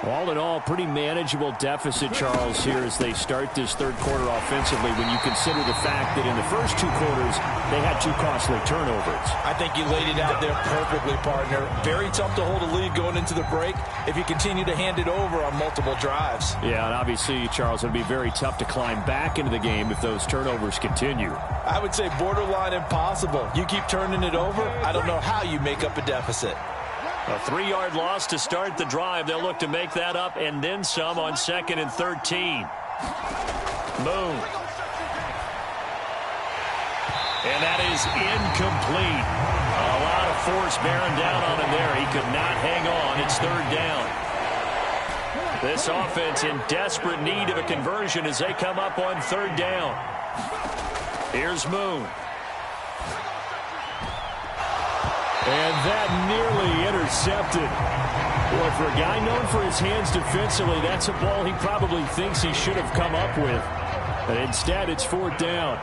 All in all, pretty manageable deficit, Charles, here as they start this third quarter offensively when you consider the fact that in the first two quarters they had two costly turnovers. I think you laid it out there perfectly, partner. Very tough to hold a lead going into the break if you continue to hand it over on multiple drives. Yeah, and obviously, Charles, it would be very tough to climb back into the game if those turnovers continue. I would say borderline impossible. You keep turning it over, I don't know how you make up a deficit. A 3-yard loss to start the drive. They'll look to make that up and then some on 2nd and 13. Moon. And that is incomplete. A lot of force bearing down on him there. He could not hang on. It's 3rd down. This offense in desperate need of a conversion as they come up on 3rd down. Here's Moon. And that nearly intercepted. Boy, for a guy known for his hands defensively, that's a ball he probably thinks he should have come up with. But instead, it's 4th down.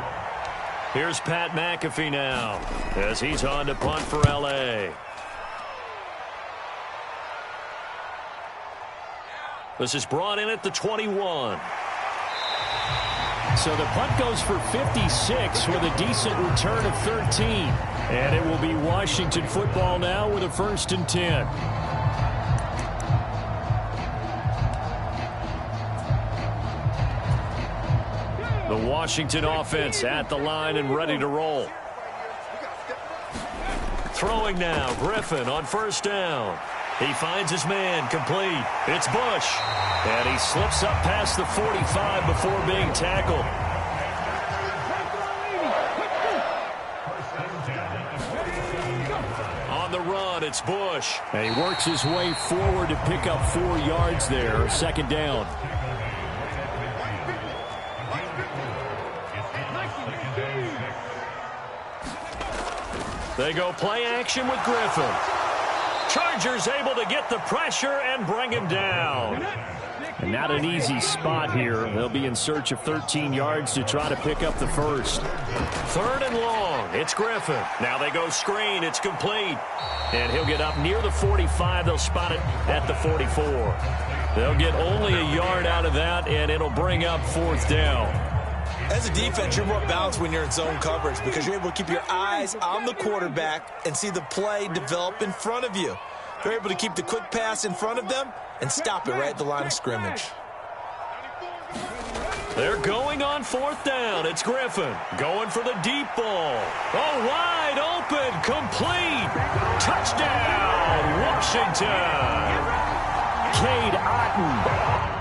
Here's Pat McAfee now as he's on to punt for L.A. This is brought in at the 21. So the punt goes for 56 with a decent return of 13. And it will be Washington football now with a 1st and 10. The Washington offense at the line and ready to roll. Throwing now, Griffin on 1st down. He finds his man, complete. It's Bush. And he slips up past the 45 before being tackled. On the run, it's Bush. And he works his way forward to pick up 4 yards there, 2nd down. They go play action with Griffin. Chargers able to get the pressure and bring him down. And not an easy spot here. They'll be in search of 13 yards to try to pick up the 1st. 3rd and long. It's Griffin. Now they go screen. It's complete. And he'll get up near the 45. They'll spot it at the 44. They'll get only a yard out of that, and it'll bring up 4th down. As a defense, you're more balanced when you're in zone coverage because you're able to keep your eyes on the quarterback and see the play develop in front of you. They're able to keep the quick pass in front of them and stop it right at the line of scrimmage. They're going on 4th down. It's Griffin going for the deep ball. Oh, wide open, complete. Touchdown, Washington. Cade Otton.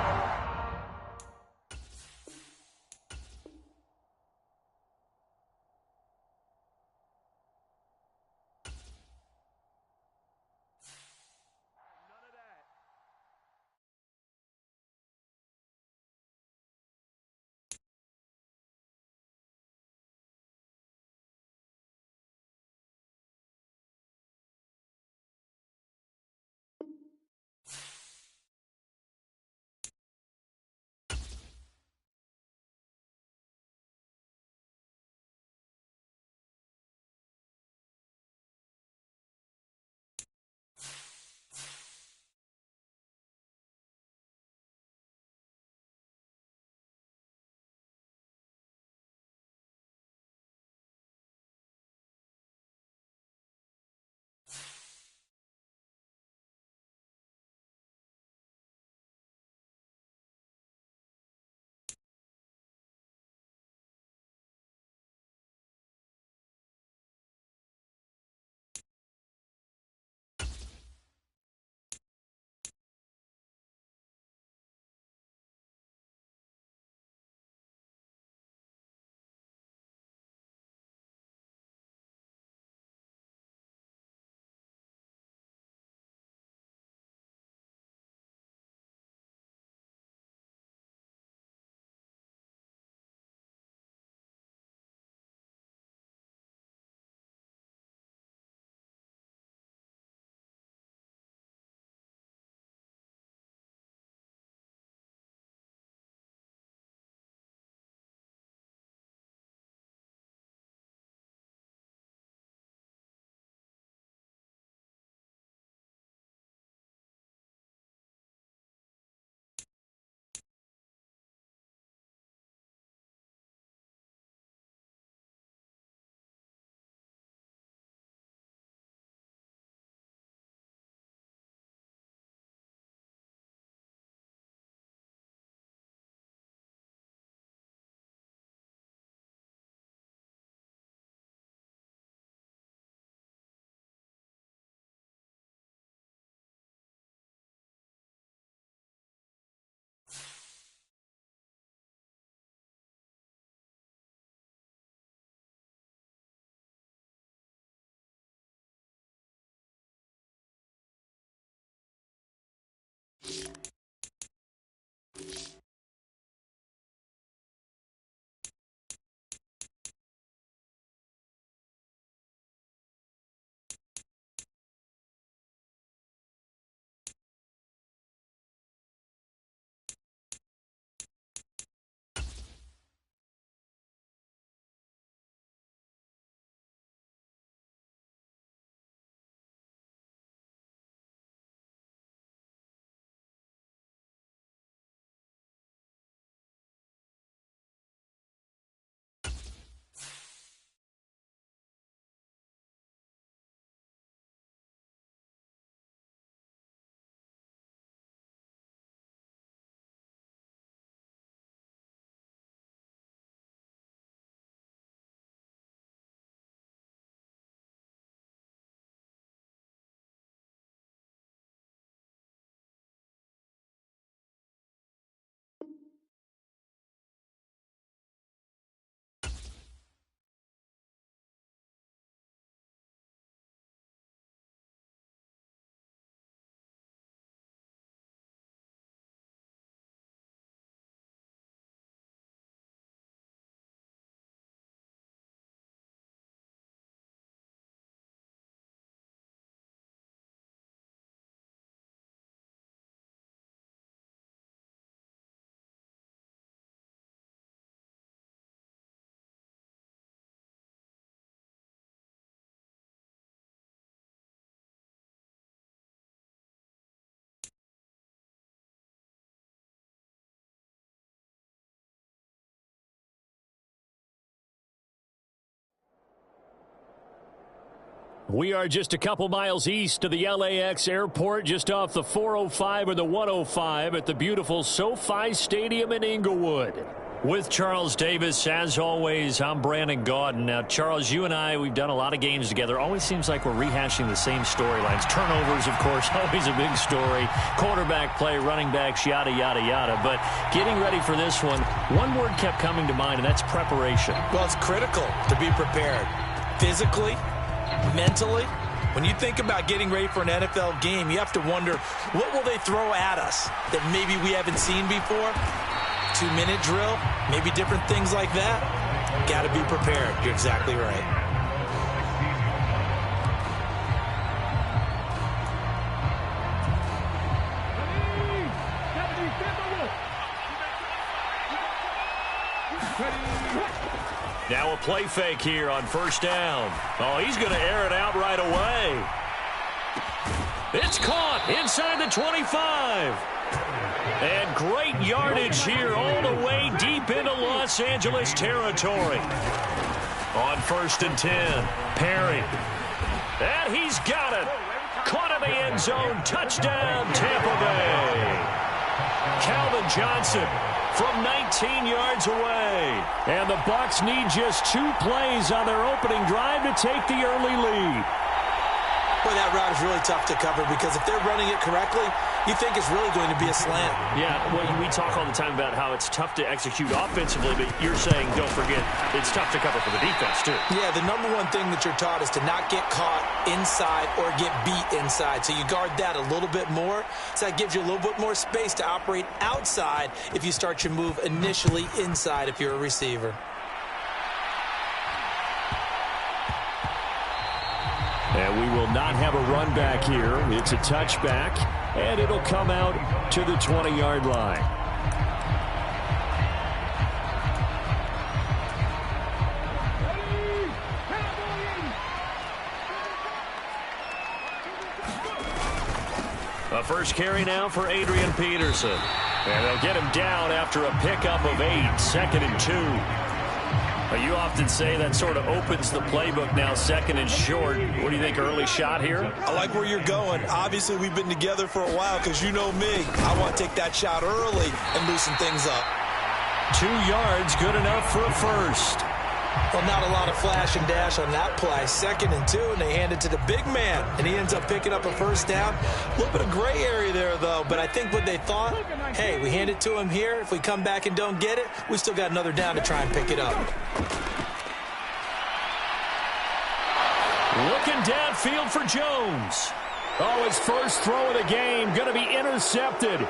We are just a couple miles east of the LAX airport, just off the 405 or the 105 at the beautiful SoFi Stadium in Inglewood. With Charles Davis, as always, I'm Brandon Gaudin. Now, Charles, you and I, we've done a lot of games together. Always seems like we're rehashing the same storylines. Turnovers, of course, always a big story. Quarterback play, running backs, yada, yada, yada. But getting ready for this one word kept coming to mind, and that's preparation. Well, it's critical to be prepared. Physically, mentally. When you think about getting ready for an NFL game, you have to wonder, what will they throw at us that maybe we haven't seen before? 2-minute drill, maybe different things like that. Got to be prepared. You're exactly right. Now a play fake here on first down. Oh, he's going to air it out right away. It's caught inside the 25. And great yardage here all the way deep into Los Angeles territory. On first and 10, Perry. And he's got it. Caught in the end zone. Touchdown, Tampa Bay. Calvin Johnson from 19 yards away. And the Bucs need just 2 plays on their opening drive to take the early lead. Boy, that route is really tough to cover because if they're running it correctly, you think it's really going to be a slant. Yeah, well, we talk all the time about how it's tough to execute offensively, but you're saying, don't forget, it's tough to cover for the defense, too. Yeah, the number one thing that you're taught is to not get caught inside or get beat inside. So you guard that a little bit more. So that gives you a little bit more space to operate outside if you start your move initially inside if you're a receiver. And we will not have a run back here. It's a touchback, and it'll come out to the 20-yard line. A first carry now for Adrian Peterson. And they'll get him down after a pickup of 8, 2nd and 2. You often say that sort of opens the playbook now, 2nd and short. What do you think, early shot here? I like where you're going. Obviously, we've been together for a while because you know me. I want to take that shot early and loosen things up. 2 yards, good enough for a first. Well, not a lot of flash and dash on that play. 2nd and 2, and they hand it to the big man, and he ends up picking up a first down. A little bit of gray area there, though, but I think what they thought, hey, we hand it to him here. If we come back and don't get it, we still got another down to try and pick it up. Looking downfield for Jones. Oh, his first throw of the game going to be intercepted.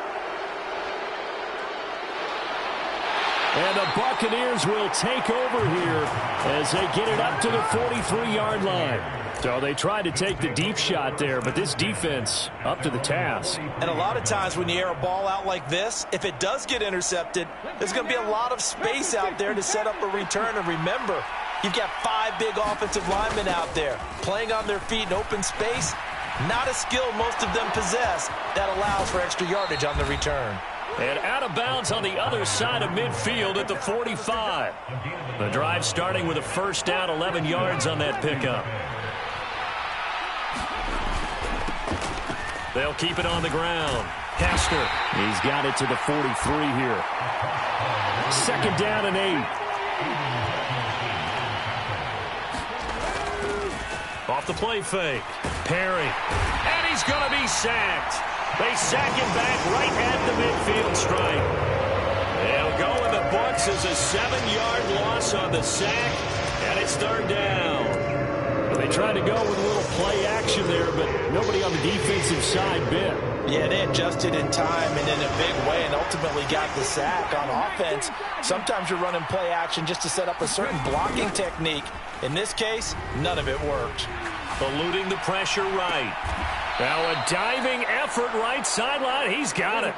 And the Buccaneers will take over here as they get it up to the 43-yard line. So they tried to take the deep shot there, but this defense up to the task. And a lot of times when you air a ball out like this, if it does get intercepted, there's going to be a lot of space out there to set up a return. And remember, you've got 5 big offensive linemen out there playing on their feet in open space. Not a skill most of them possess that allows for extra yardage on the return. And out of bounds on the other side of midfield at the 45. The drive starting with a first down, 11 yards on that pickup. They'll keep it on the ground. Hester. He's got it to the 43 here. 2nd down and 8. Off the play fake. Perry. And he's going to be sacked. They sack him back right at the midfield stripe. They'll go in the books as a 7-yard loss on the sack, and it's 3rd down. Well, they tried to go with a little play action there, but nobody on the defensive side bit. Yeah, they adjusted in time and in a big way and ultimately got the sack. On offense, sometimes you're running play action just to set up a certain blocking technique. In this case, none of it worked. Eluding the pressure right. Now a diving effort right sideline. He's got it.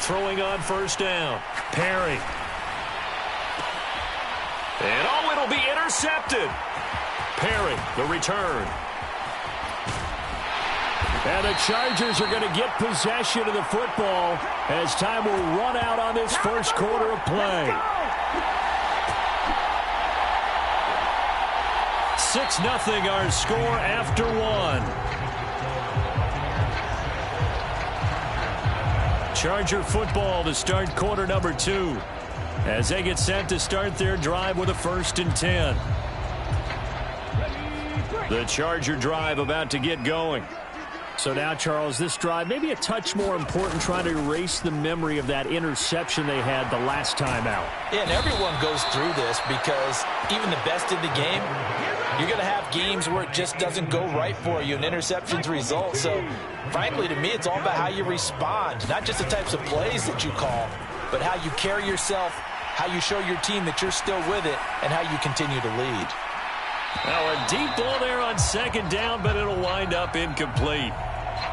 Throwing on first down. Perry. And oh, it'll be intercepted. Perry, the return. And the Chargers are going to get possession of the football as time will run out on this first quarter of play. 6-0 our score after one. Charger football to start quarter number 2 as they get set to start their drive with a 1st and 10. The Charger drive about to get going. So now, Charles, this drive maybe a touch more important, trying to erase the memory of that interception they had the last time out. Yeah, and everyone goes through this because even the best in the game, you're going to have games where it just doesn't go right for you, and interceptions result. So, frankly, to me, it's all about how you respond, not just the types of plays that you call, but how you carry yourself, how you show your team that you're still with it, and how you continue to lead. Now a deep ball there on 2nd down, but it'll wind up incomplete.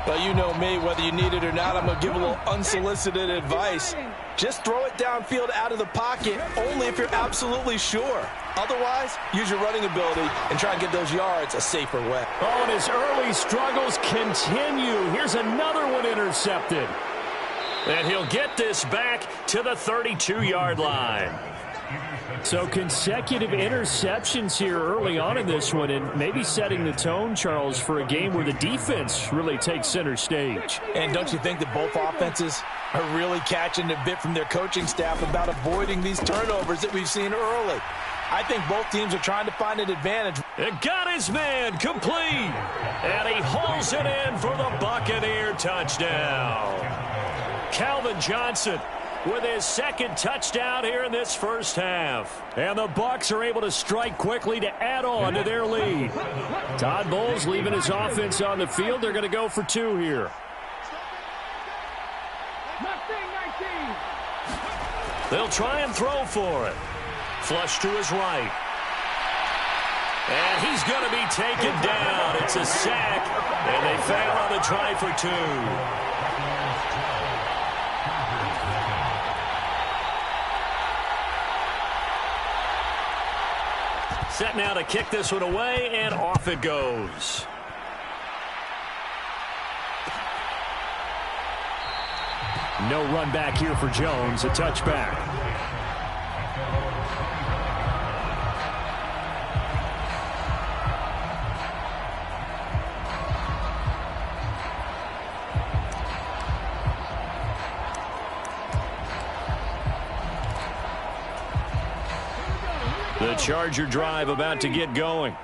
Well, you know me, whether you need it or not, I'm going to give a little unsolicited advice. Just throw it downfield out of the pocket, only if you're absolutely sure. Otherwise, use your running ability and try and get those yards a safer way. Oh, and his early struggles continue. Here's another one intercepted. And he'll get this back to the 32-yard line. So consecutive interceptions here early on in this one, and maybe setting the tone, Charles, for a game where the defense really takes center stage. And don't you think that both offenses are really catching a bit from their coaching staff about avoiding these turnovers that we've seen early? I think both teams are trying to find an advantage. It got his man complete, and he hauls it in for the Buccaneer touchdown. Calvin Johnson with his 2nd touchdown here in this first half. And the Bucs are able to strike quickly to add on to their lead. Todd Bowles leaving his offense on the field. They're going to go for 2 here. They'll try and throw for it. Flush to his right. And he's going to be taken down. It's a sack, and they fail on the try for 2. Set now to kick this one away, and off it goes. No run back here for Jones, a touchback. The Charger drive about to get going.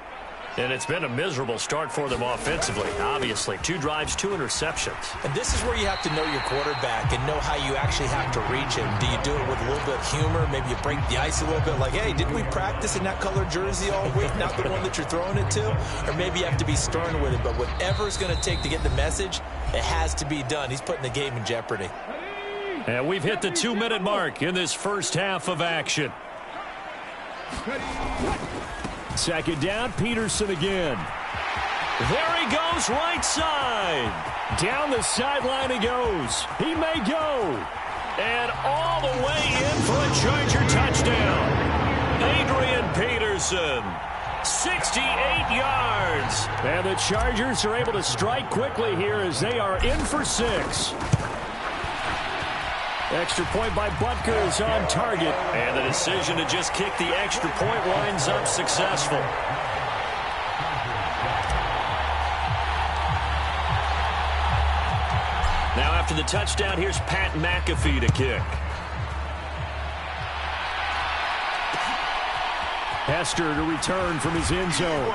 And it's been a miserable start for them offensively, obviously. 2 drives, 2 interceptions. And this is where you have to know your quarterback and know how you actually have to reach him. Do you do it with a little bit of humor? Maybe you break the ice a little bit like, hey, didn't we practice in that colored jersey all week, not the one that you're throwing it to? Or maybe you have to be stern with it. But whatever it's going to take to get the message, it has to be done. He's putting the game in jeopardy. And we've hit the 2-minute mark in this first half of action. 2nd down, Peterson again. There he goes, right side. Down the sideline he goes. He may go. And all the way in for a Charger touchdown. Adrian Peterson, 68 yards. And the Chargers are able to strike quickly here as they are in for 6. Extra point by Butker is on target. And the decision to just kick the extra point winds up successful. Now after the touchdown, here's Pat McAfee to kick. Hester to return from his end zone.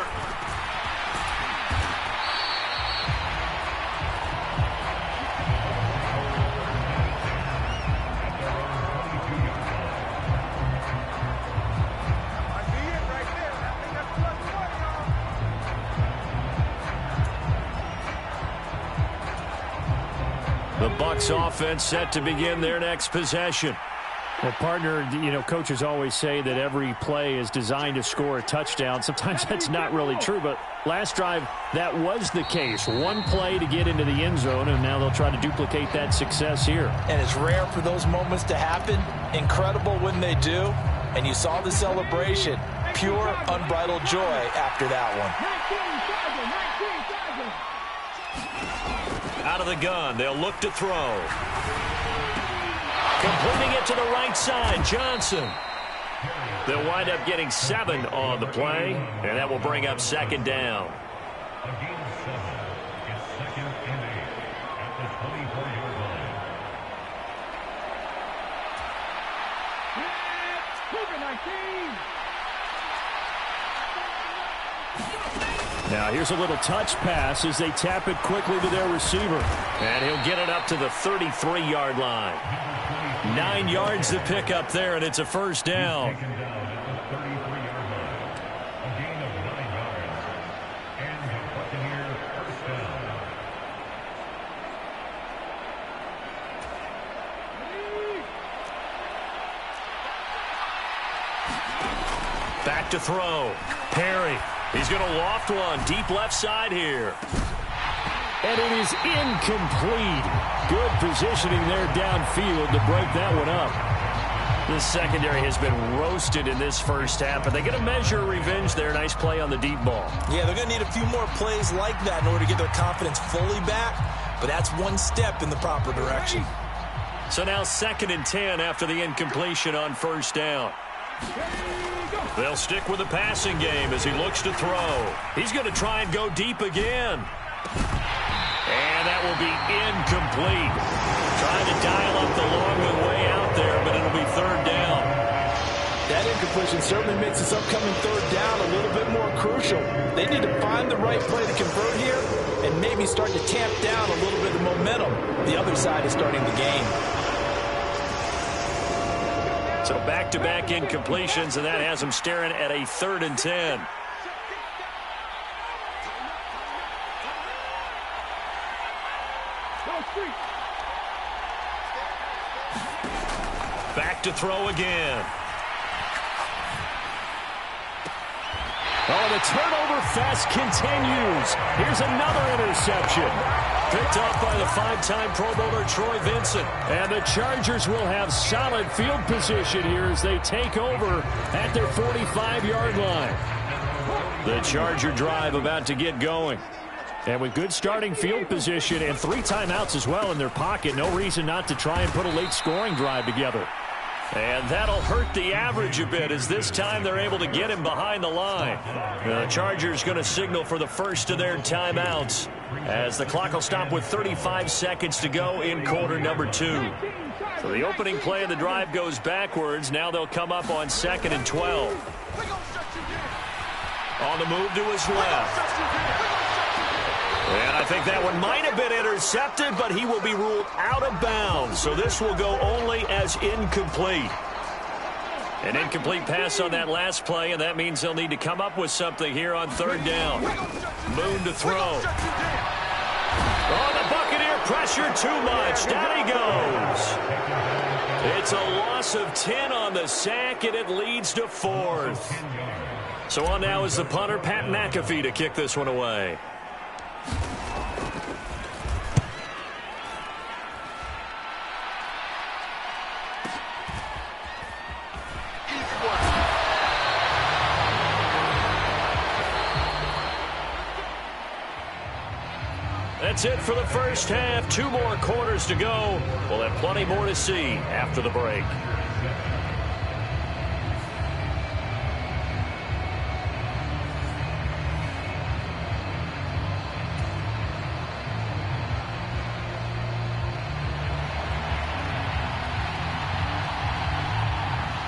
The Bucs offense set to begin their next possession. Well, partner, coaches always say that every play is designed to score a touchdown. Sometimes that's not really true, but last drive, that was the case. One play to get into the end zone, and now they'll try to duplicate that success here. And it's rare for those moments to happen. Incredible when they do. And you saw the celebration. Pure, unbridled joy after that one. Out of the gun, they'll look to throw. Completing it to the right side, Johnson. They'll wind up getting 7 on the play, and that will bring up second down. Now here's a little touch pass as they tap it quickly to their receiver. And he'll get it up to the 33-yard line. 9 yards to pick up there, and it's a first down. Back to throw. Perry. He's going to loft one deep left side here. And it is incomplete. Good positioning there downfield to break that one up. This secondary has been roasted in this first half, but they get a measure of revenge there. Nice play on the deep ball. Yeah, they're going to need a few more plays like that in order to get their confidence fully back, but that's one step in the proper direction. So now 2nd and 10 after the incompletion on first down. They'll stick with the passing game as he looks to throw. He's going to try and go deep again. And that will be incomplete. Trying to dial up the long way out there, but it'll be 3rd down. That incompletion certainly makes this upcoming 3rd down a little bit more crucial. They need to find the right play to convert here and maybe start to tamp down a little bit of the momentum. The other side is starting the game. So back-to-back incompletions, and that has them staring at a 3rd and 10. Back to throw again. Oh, the turnover fest continues. Here's another interception. Picked off by the 5-time Pro Bowler Troy Vincent. And the Chargers will have solid field position here as they take over at their 45-yard line. The Charger drive about to get going. And with good starting field position and 3 timeouts as well in their pocket, no reason not to try and put a late scoring drive together. And that'll hurt the average a bit as this time they're able to get him behind the line. The Chargers going to signal for the first of their timeouts as the clock will stop with 35 seconds to go in quarter number 2. So the opening play of the drive goes backwards. Now they'll come up on 2nd and 12. On the move to his left. And I think that one might have been intercepted, but he will be ruled out of bounds. So this will go only as incomplete. An incomplete pass on that last play, and that means they'll need to come up with something here on 3rd down. Moon to throw. Oh, the Buccaneer pressure too much. Down he goes. It's a loss of 10 on the sack, and it leads to 4th. So on now is the punter, Pat McAfee, to kick this one away. That's it for the first half. 2 more quarters to go. We'll have plenty more to see after the break.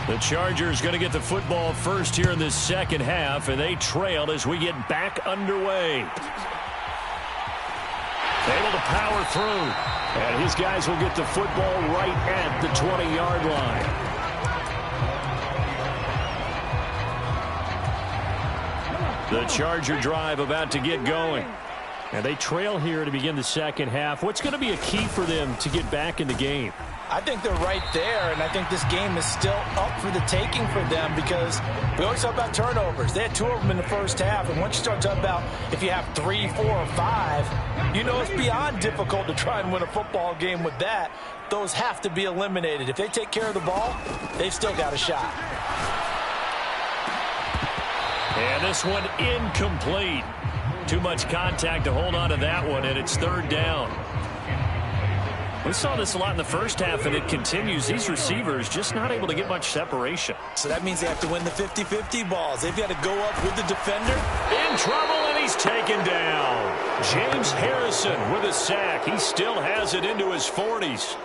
The Chargers going to get the football first here in this second half, and they trail as we get back underway. Able to power through. And his guys will get the football right at the 20-yard line. The Charger drive about to get going. And they trail here to begin the second half. What's going to be a key for them to get back in the game? I think they're right there, and I think this game is still up for the taking for them because we always talk about turnovers. They had 2 of them in the first half, and once you start talking about if you have 3, 4, or 5, you know it's beyond difficult to try and win a football game with that. Those have to be eliminated. If they take care of the ball, they've still got a shot. And this one incomplete. Too much contact to hold on to that one, and it's 3rd down. We saw this a lot in the first half, and it continues. These receivers just not able to get much separation. So that means they have to win the 50-50 balls. They've got to go up with the defender. In trouble, and he's taken down. James Harrison with a sack. He still has it into his 40s.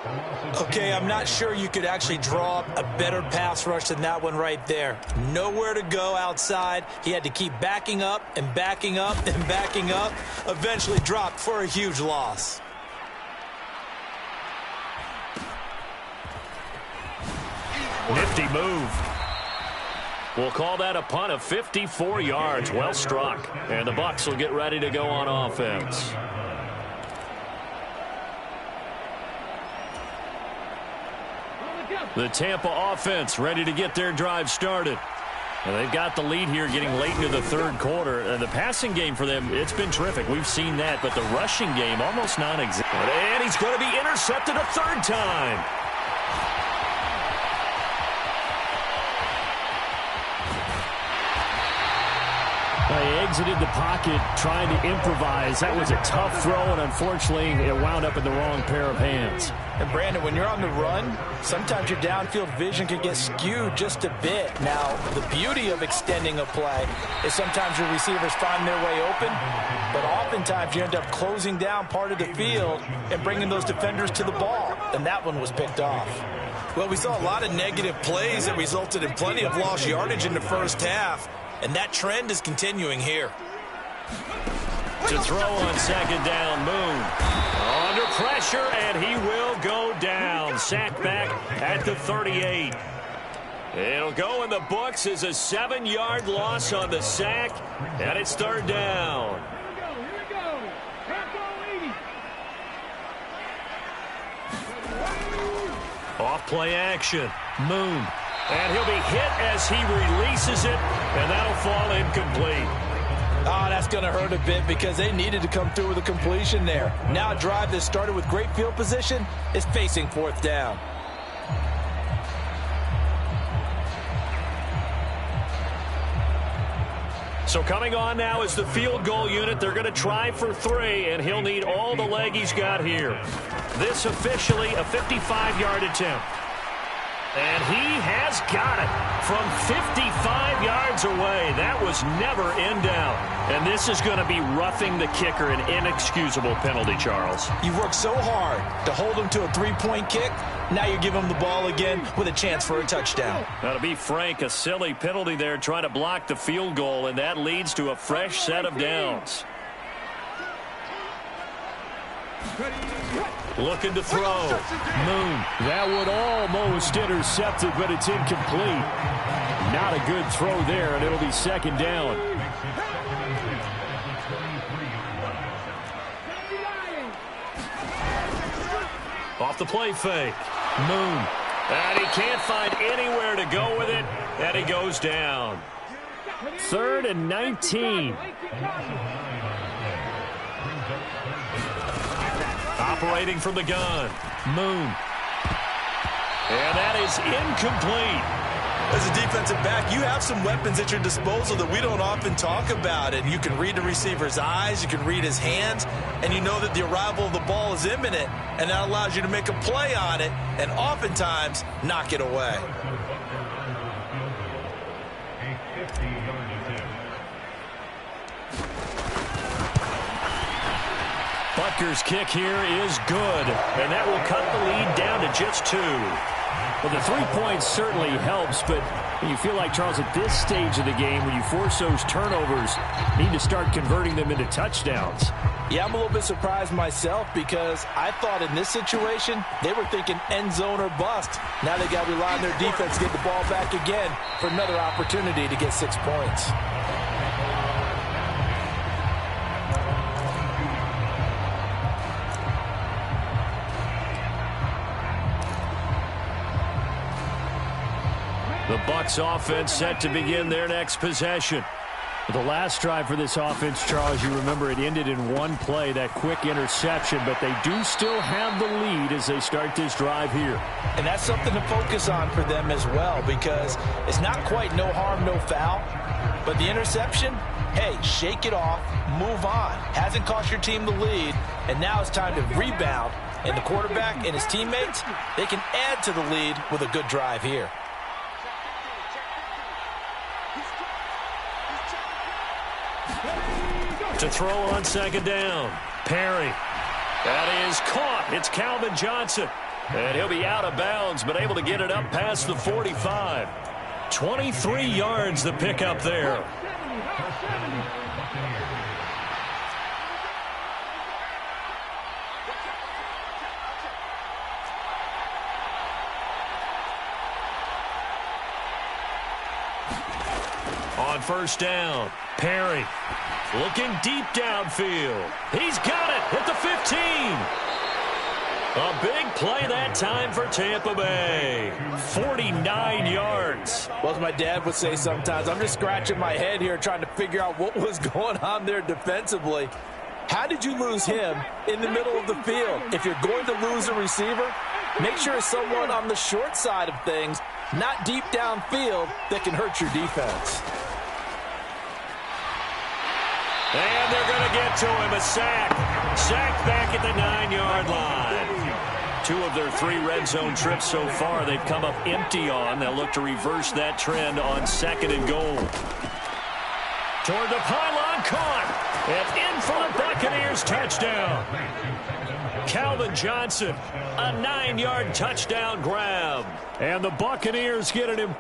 Okay, I'm not sure you could actually draw up a better pass rush than that one right there. Nowhere to go outside. He had to keep backing up and backing up and backing up. Eventually dropped for a huge loss. Nifty move. We'll call that a punt of 54 yards. Well struck. And the Bucs will get ready to go on offense. The Tampa offense ready to get their drive started. And they've got the lead here getting late into the third quarter. And the passing game for them, it's been terrific. We've seen that. But the rushing game, almost non-existent. And he's going to be intercepted a third time. They exited the pocket trying to improvise. That was a tough throw, and unfortunately, it wound up in the wrong pair of hands. And Brandon, when you're on the run, sometimes your downfield vision can get skewed just a bit. Now, the beauty of extending a play is sometimes your receivers find their way open, but oftentimes you end up closing down part of the field and bringing those defenders to the ball, and that one was picked off. Well, we saw a lot of negative plays that resulted in plenty of lost yardage in the first half. And that trend is continuing here. To throw on second down, Moon. Under pressure, and he will go down. Sacked back at the 38. It'll go in the books as a 7-yard loss on the sack, and it's third down. Here we go. Off play action. Moon. And he'll be hit as he releases it, and that'll fall incomplete. Oh, that's going to hurt a bit because they needed to come through with a completion there. Now a drive that started with great field position is facing fourth down. So coming on now is the field goal unit. They're going to try for 3, and he'll need all the leg he's got here. This officially a 55-yard attempt. And he has got it from 55 yards away. That was never in doubt. And this is going to be roughing the kicker, an inexcusable penalty, Charles. You worked so hard to hold him to a 3-point kick. Now you give him the ball again with a chance for a touchdown. Now, to be frank, a silly penalty there trying to block the field goal, and that leads to a fresh set of downs. Looking to throw. Moon. That would almost intercept it, but it's incomplete. Not a good throw there, and it'll be second down. Off the play fake. Moon. And he can't find anywhere to go with it, and he goes down. 3rd and 19. Operating from the gun. Moon. And that is incomplete. As a defensive back, you have some weapons at your disposal that we don't often talk about. And you can read the receiver's eyes, you can read his hands, and you know that the arrival of the ball is imminent. And that allows you to make a play on it and oftentimes knock it away. Butker's kick here is good, and that will cut the lead down to just 2. Well, the 3 points certainly helps, but you feel like, Charles, at this stage of the game, when you force those turnovers, you need to start converting them into touchdowns. Yeah, I'm a little bit surprised myself because I thought in this situation they were thinking end zone or bust. Now they got to rely on their defense to get the ball back again for another opportunity to get 6 points. The Bucs offense set to begin their next possession. The last drive for this offense, Charles, you remember it ended in one play, that quick interception, but they do still have the lead as they start this drive here. And that's something to focus on for them as well because it's not quite no harm, no foul, but the interception, hey, shake it off, move on. Hasn't cost your team the lead, and now it's time to rebound And the quarterback and his teammates, they can add to the lead with a good drive here. To throw on second down. Perry. That is caught. It's Calvin Johnson. And he'll be out of bounds, but able to get it up past the 45. 23 yards the pickup there. On first down, Perry looking deep downfield. He's got it at the 15. A big play that time for Tampa Bay. 49 yards. Well, as my dad would say sometimes, I'm just scratching my head here trying to figure out what was going on there defensively. How did you lose him in the middle of the field? If you're going to lose a receiver, make sure it's someone on the short side of things, not deep downfield, that can hurt your defense. And they're going to get to him, a sack. Sack back at the 9-yard line. 2 of their 3 red zone trips so far they've come up empty on. They'll look to reverse that trend on 2nd and goal. Toward the pylon, caught. And in for the Buccaneers touchdown. Calvin Johnson, a 9-yard touchdown grab. And the Buccaneers getting him